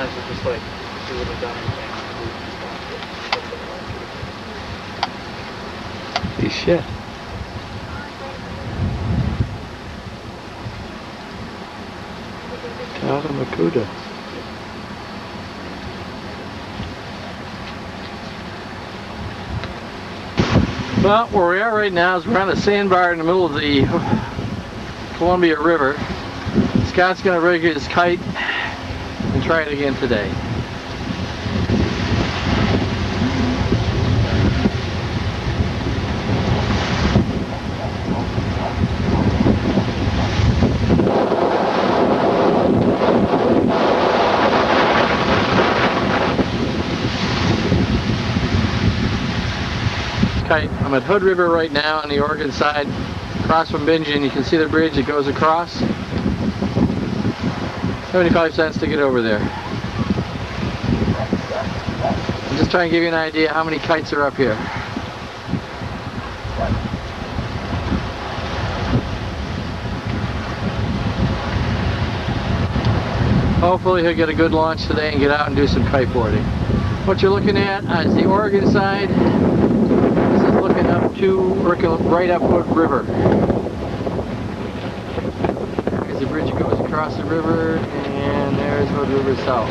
lines are just like, she would have done anything. Holy shit. Tata Makuta. Well, where we are right now is we're on a sandbar in the middle of the Columbia River. Scott's going to rig his kite and try it again today. I'm at Hood River right now on the Oregon side, across from Bingen. You can see the bridge that goes across. 75 cents to get over there. I'm just trying to give you an idea how many kites are up here. Hopefully he'll get a good launch today and get out and do some kiteboarding. What you're looking at is the Oregon side. Looking up right up Hood River. There's the bridge that goes across the river, and there's Hood River South.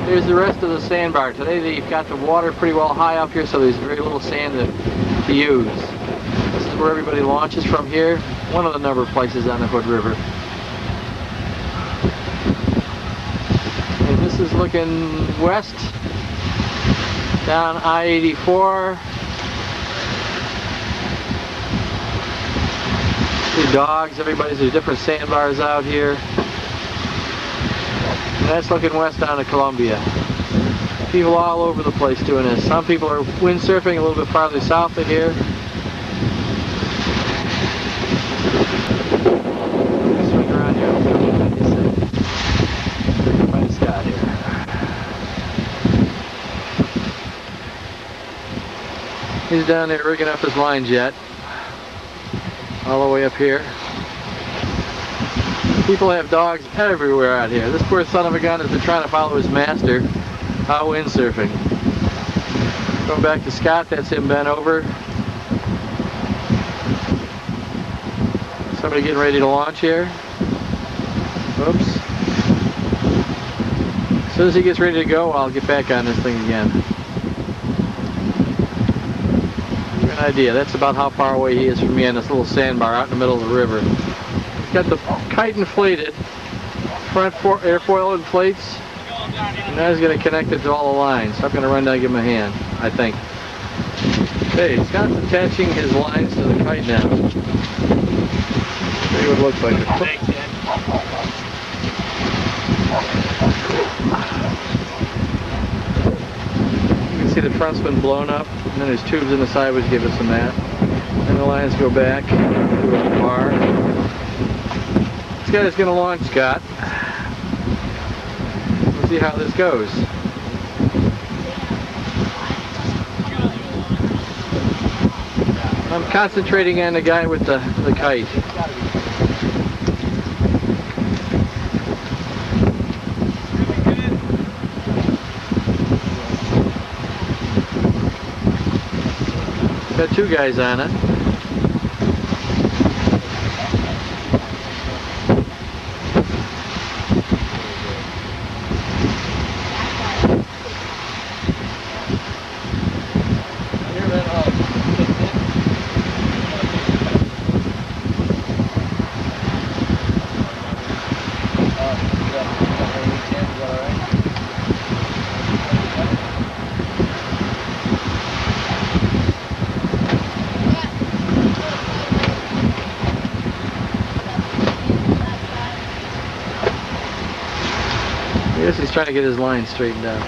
There's the rest of the sandbar. Today they've got the water pretty well high up here, so there's very little sand to use. This is where everybody launches from here. One of the number of places on the Hood River. And this is looking west, down I-84. See dogs, there's different sandbars out here. And that's looking west down to Columbia. People all over the place doing this. Some people are windsurfing a little bit farther south of here. Swing around here. By Scott here. He's down there rigging up his lines yet. All the way up here. People have dogs everywhere out here. This poor son of a gun has been trying to follow his master out windsurfing. Going back to Scott, that's him bent over. Somebody getting ready to launch here. Whoops. As soon as he gets ready to go, I'll get back on this thing again. Idea. That's about how far away he is from me on this little sandbar out in the middle of the river. He's got the kite inflated, front airfoil inflates, and now he's going to connect it to all the lines. So I'm going to run down and give him a hand, I think. Okay, Scott's attaching his lines to the kite now. See what it looks like. You can see the front's been blown up. And then there's tubes in the side which give us some that. And the lines go back to a bar. This guy is going to launch, Scott. We'll see how this goes. I'm concentrating on the guy with the kite. Got two guys on it. I guess he's trying to get his line straightened out.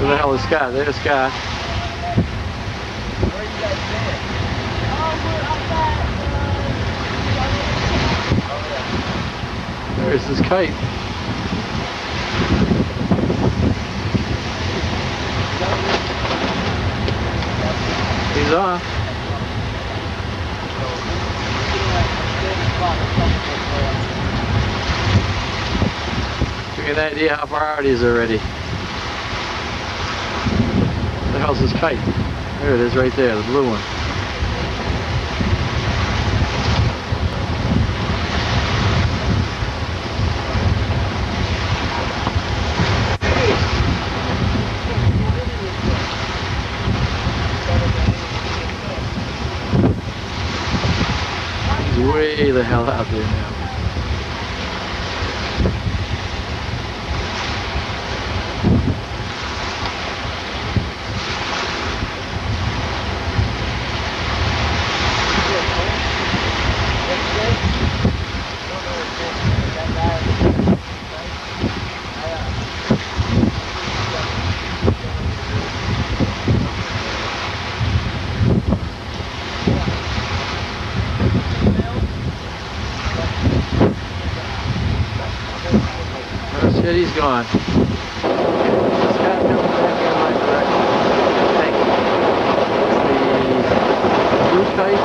Where the hell is Scott? There's Scott. There's this kite. He's off. Give me an idea how far out he is already. Where the hell's this kite? There it is right there, the blue one. He's way the hell out there now. Oh shit, he's gone. Scott's coming back in my direction. I think it's the blue kite.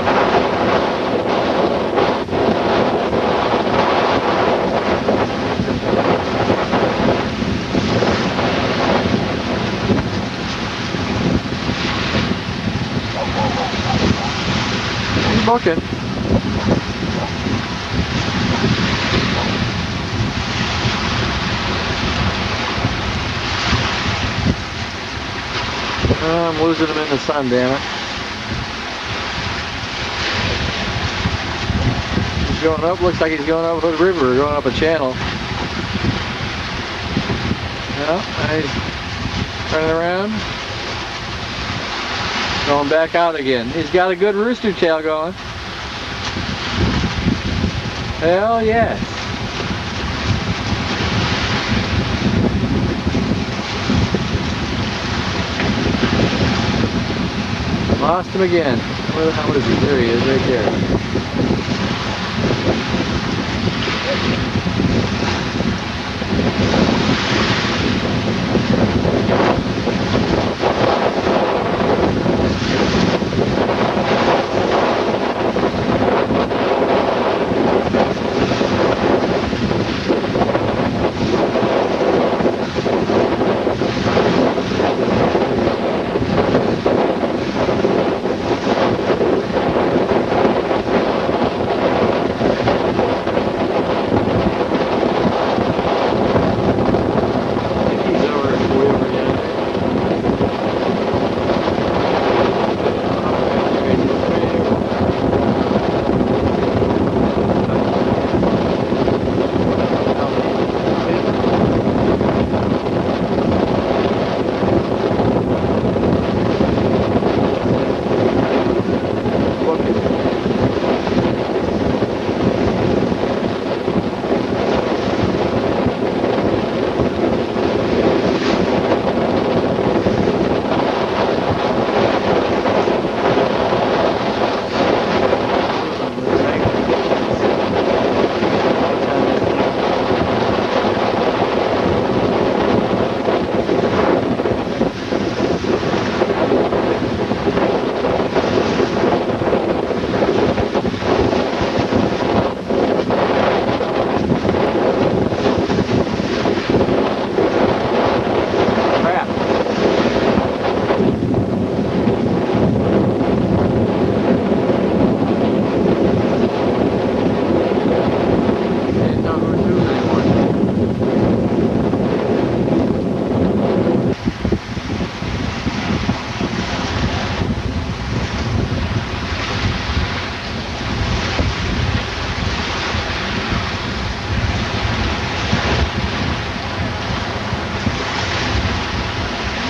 He's booking. I'm losing him in the sun, damn it. He's going up, looks like he's going up a river, going up a channel. Yeah, and he's turning around. Going back out again. He's got a good rooster tail going. Hell yes. Lost him again. Where the hell is he? There he is, right there.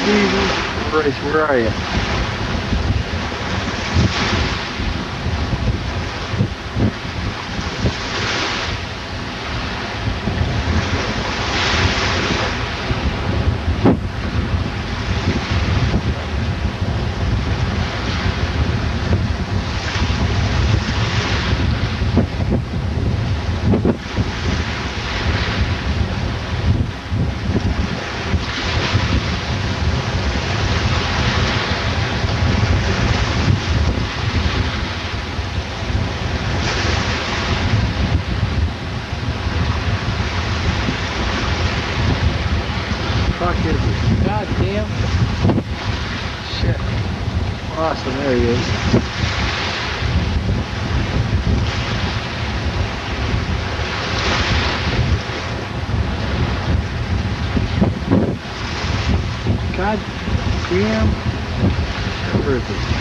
Jesus Christ, where are you? Awesome, there he is. God damn. Perfect.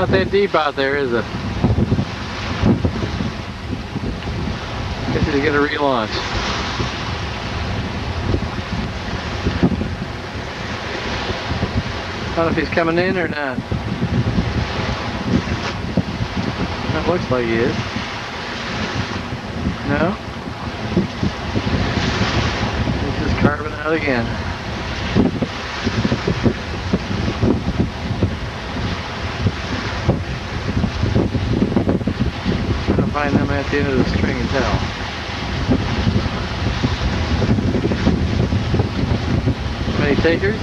Not that deep out there, is it? Guess he's gonna relaunch. I don't know if he's coming in or not. That looks like he is. No? He's just carving out again. I'll find them at the end of the string and tell. Any takers?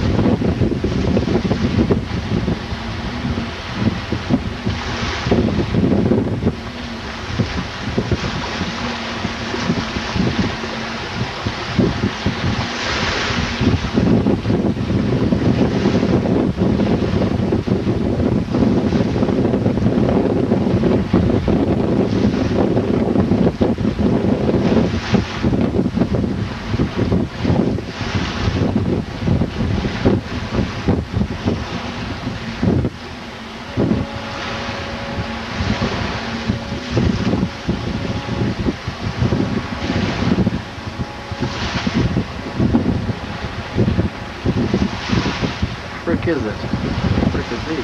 Frick is it? Frick is he?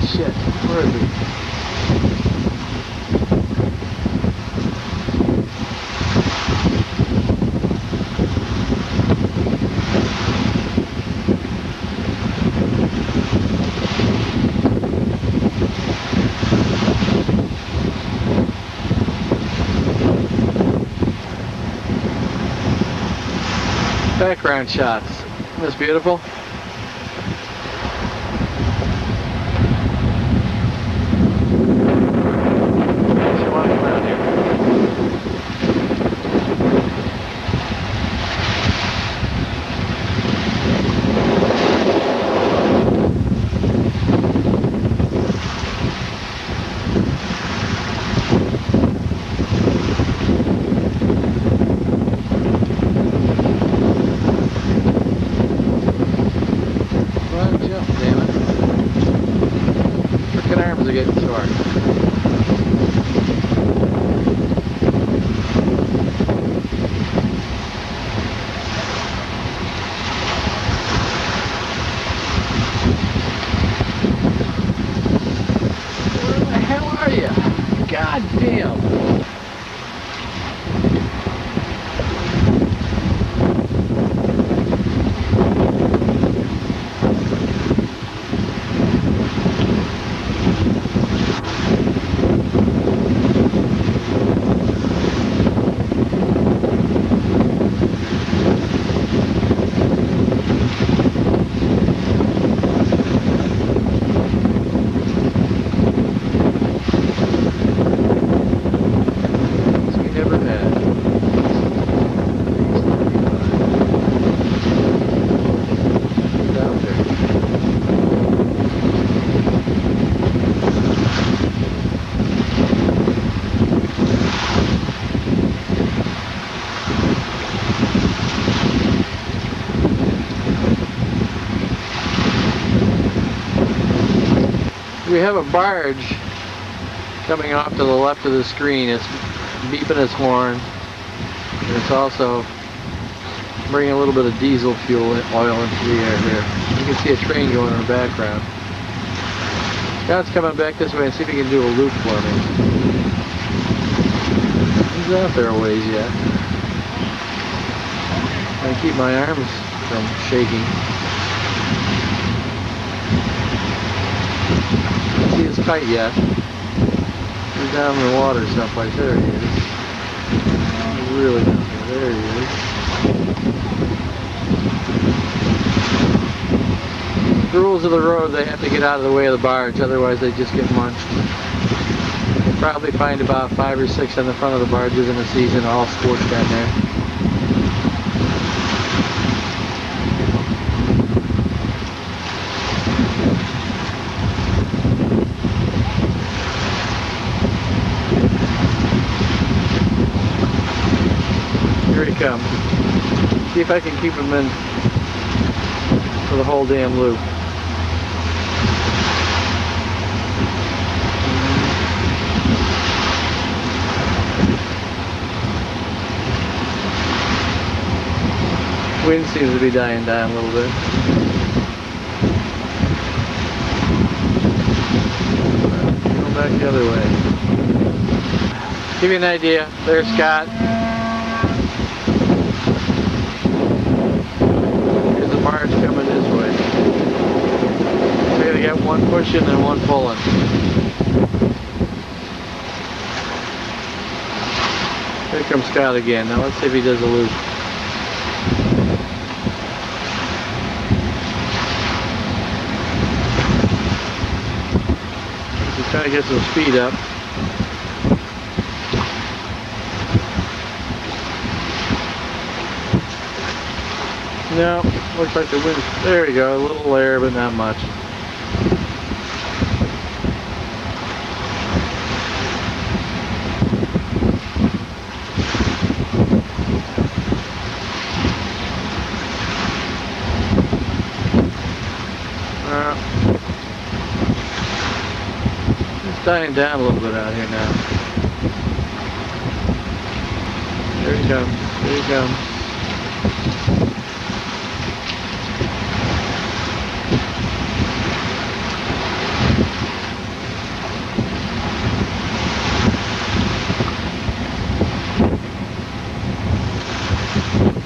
Shit, where is he? Background shots. Isn't this beautiful? Arms are getting sore. Where the hell are you? God damn. We have a barge coming off to the left of the screen. It's beeping its horn. And it's also bringing a little bit of diesel fuel oil into the air here. You can see a train going in the background. Scott's coming back this way and see if he can do a loop for me. He's out there a ways yet. I keep my arms from shaking. Can't see his kite yet. He's down in the water someplace. There he is. He's really down there. There he is. The rules of the road, they have to get out of the way of the barge, otherwise they just get munched. You can probably find about 5 or 6 on the front of the barges in the season, all scorched down there. Here he comes. See if I can keep him in for the whole damn loop. Wind seems to be dying down a little bit. Going back the other way. Give you an idea. There's Scott. Here's the barge coming this way. So they got one pushing and one pulling. Here comes Scott again. Now let's see if he does a loop. Trying to get some speed up. No, looks like the wind. There we go, a little air, but not much. Dying down a little bit out here now. There he comes. There he comes.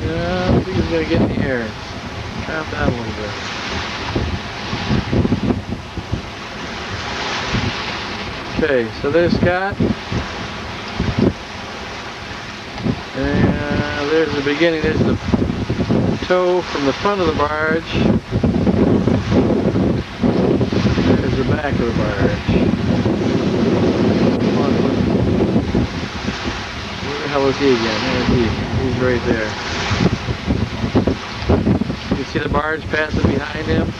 Yeah, I think he's gonna get in the air. Calm down a little bit. Okay, so there's Scott, and there's the beginning, there's the tow from the front of the barge, there's the back of the barge. Where the hell is he again? There he is. He's right there. You can see the barge passing behind him.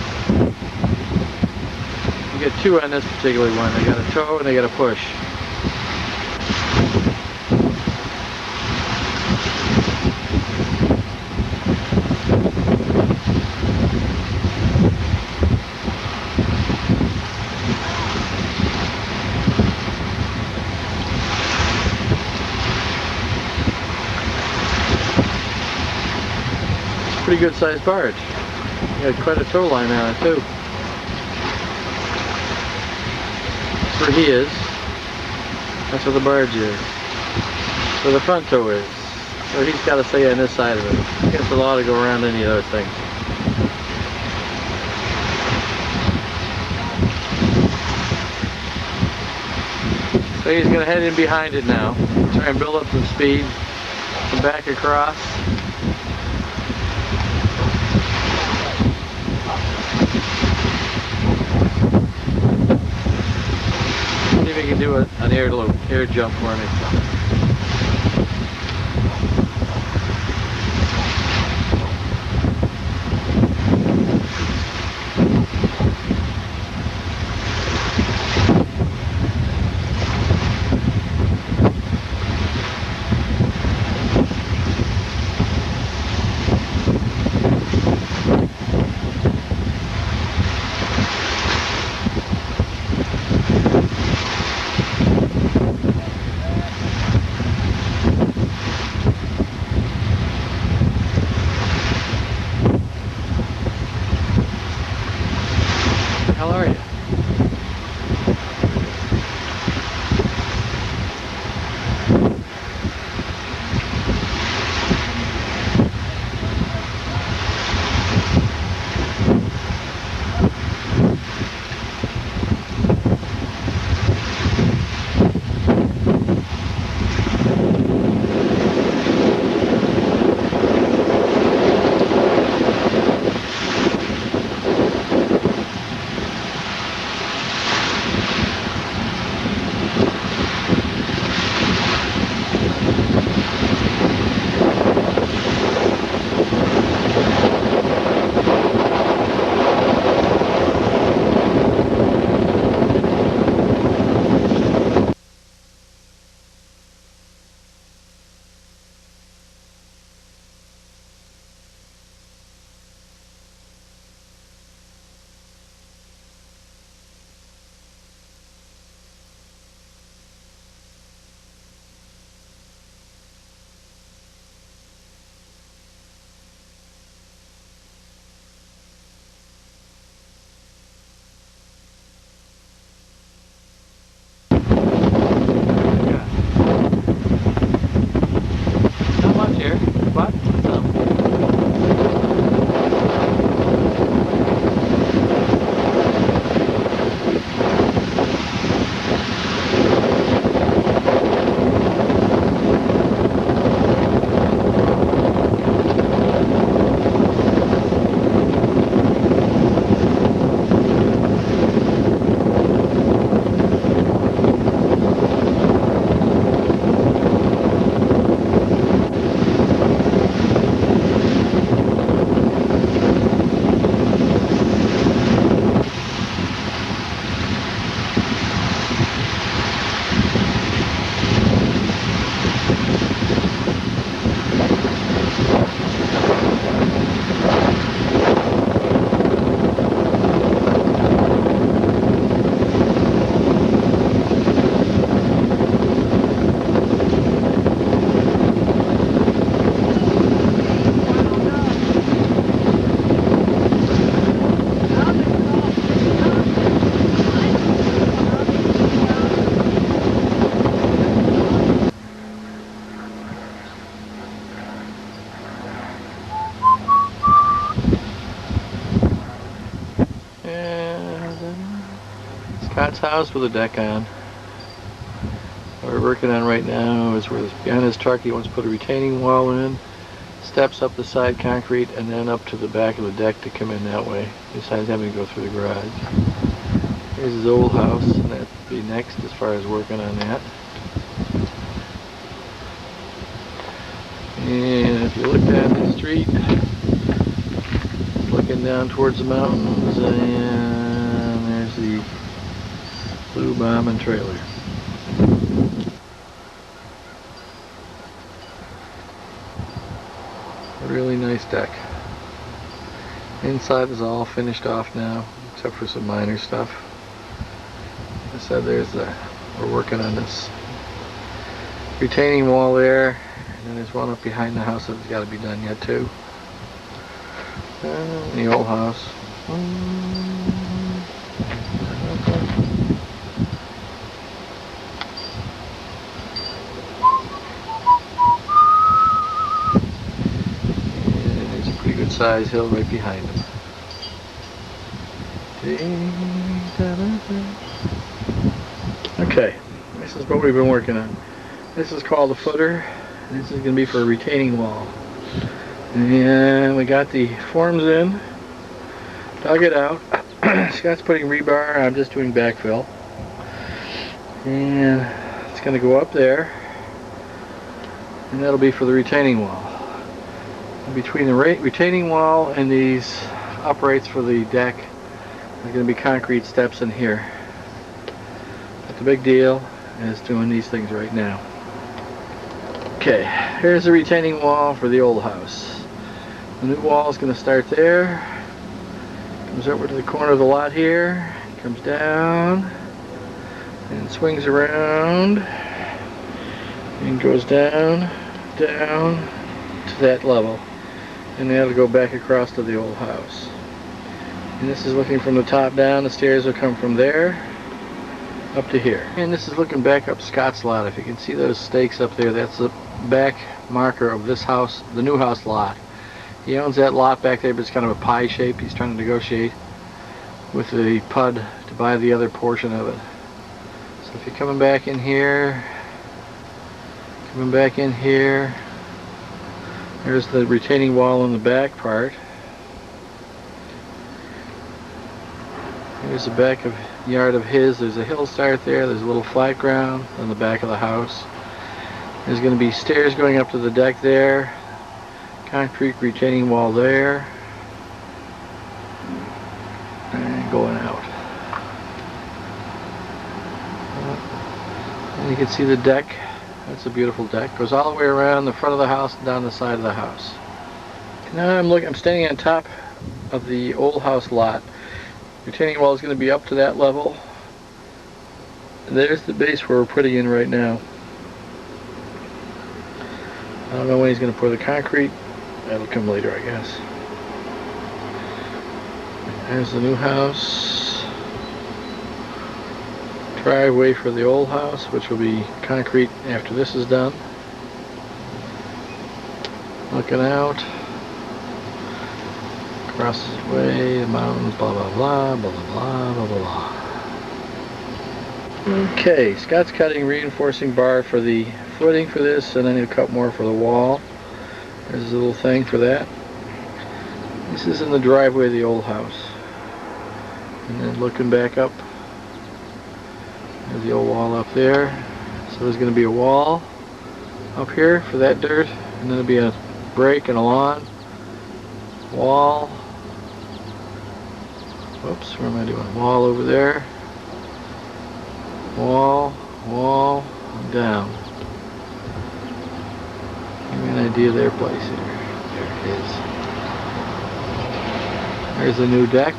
You get two on this particular one. They got a tow and they got a push. It's a pretty good sized barge. You got quite a tow line on it too. Where he is, that's where the barge is, where the front tow is, so he's got to stay on this side of it. I guess the law to go around any of those things. So he's going to head in behind it now, try and build up some speed, come back across. See if he can do an air jump for me. How are you? Scott's house with a deck on. What we're working on right now is where behind his truck he wants to put a retaining wall in, steps up the side concrete, and then up to the back of the deck to come in that way, besides having to go through the garage. Here's his old house, and that'll be next as far as working on that. And if you look down the street, looking down towards the mountains, and there's the Blue Bombing trailer. A really nice deck. Inside is all finished off now, except for some minor stuff. I said we're working on this retaining wall there, and then there's one up behind the house that's got to be done yet too. And the old house. And there's a pretty good sized hill right behind him. Okay, this is what we've been working on. This is called a footer. This is going to be for a retaining wall. And we got the forms in, dug it out. Scott's putting rebar, I'm just doing backfill. And it's going to go up there, and that'll be for the retaining wall. And between the retaining wall and these uprights for the deck, there's going to be concrete steps in here. But the big deal is doing these things right now. Okay, here's the retaining wall for the old house. The new wall is going to start there, comes over to the corner of the lot here, comes down, and swings around, and goes down, down to that level. And that'll go back across to the old house. And this is looking from the top down. The stairs will come from there up to here. And this is looking back up Scott's lot. If you can see those stakes up there, that's the back marker of this house, the new house lot. He owns that lot back there, but it's kind of a pie shape. He's trying to negotiate with the PUD to buy the other portion of it. So if you're coming back in here, there's the retaining wall in the back part. Here's the back of yard of his. There's a hill start there. There's a little flat ground on the back of the house. There's going to be stairs going up to the deck there. Concrete retaining wall there. And going out. And you can see the deck. That's a beautiful deck. Goes all the way around the front of the house and down the side of the house. Now I'm standing on top of the old house lot. Retaining wall is going to be up to that level. And there's the base where we're putting in right now. I don't know when he's going to pour the concrete. That'll come later, I guess. There's the new house. Driveway for the old house, which will be concrete after this is done. Looking out. Across this way, the mountains, blah blah blah, blah blah blah, blah blah blah. Okay, Scott's cutting reinforcing bar for the footing for this, and then he'll cut more for the wall. There's a little thing for that. This is in the driveway of the old house. And then looking back up, there's the old wall up there. So there's going to be a wall up here for that dirt, and then there'll be a break and a lawn. Wall. Whoops, where am I doing? Wall over there. Wall, wall, and down. Give me an idea of their place here. There it is. There's the new deck.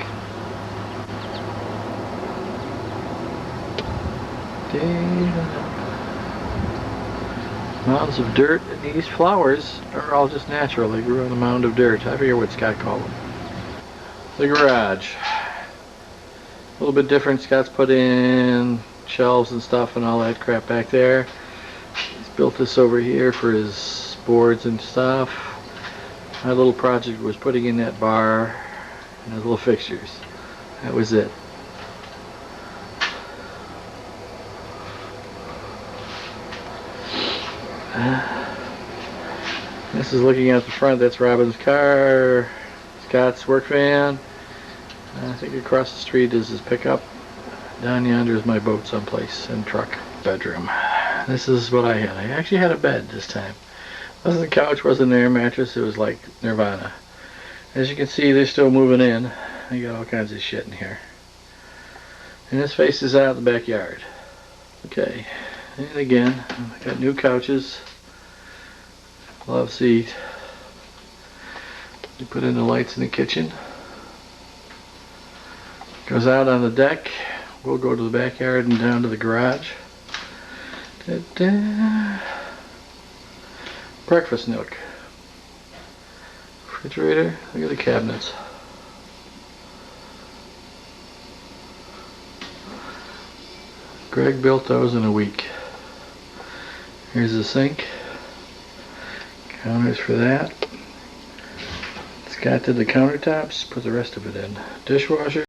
Mounds of dirt, and these flowers are all just natural. They grew on a mound of dirt. I forget what Scott called them. The garage. A little bit different. Scott's put in shelves and stuff and all that crap back there. He's built this over here for his boards and stuff. My little project was putting in that bar and those little fixtures. That was it. This is looking at the front. That's Robin's car. Scott's work van. I think across the street is his pickup. Down yonder is my boat someplace and truck. Bedroom. This is what I had. I actually had a bed this time. Wasn't a couch, wasn't an air mattress. It was like Nirvana. As you can see, they're still moving in. I got all kinds of shit in here. And this faces out the backyard. Okay. And again, I got new couches. Love seat. You put in the lights in the kitchen. Goes out on the deck. We'll go to the backyard and down to the garage. Ta-da. Breakfast nook. Refrigerator. Look at the cabinets. Greg built those in a week. Here's the sink. Counters for that. Scott did the countertops, put the rest of it in. Dishwasher.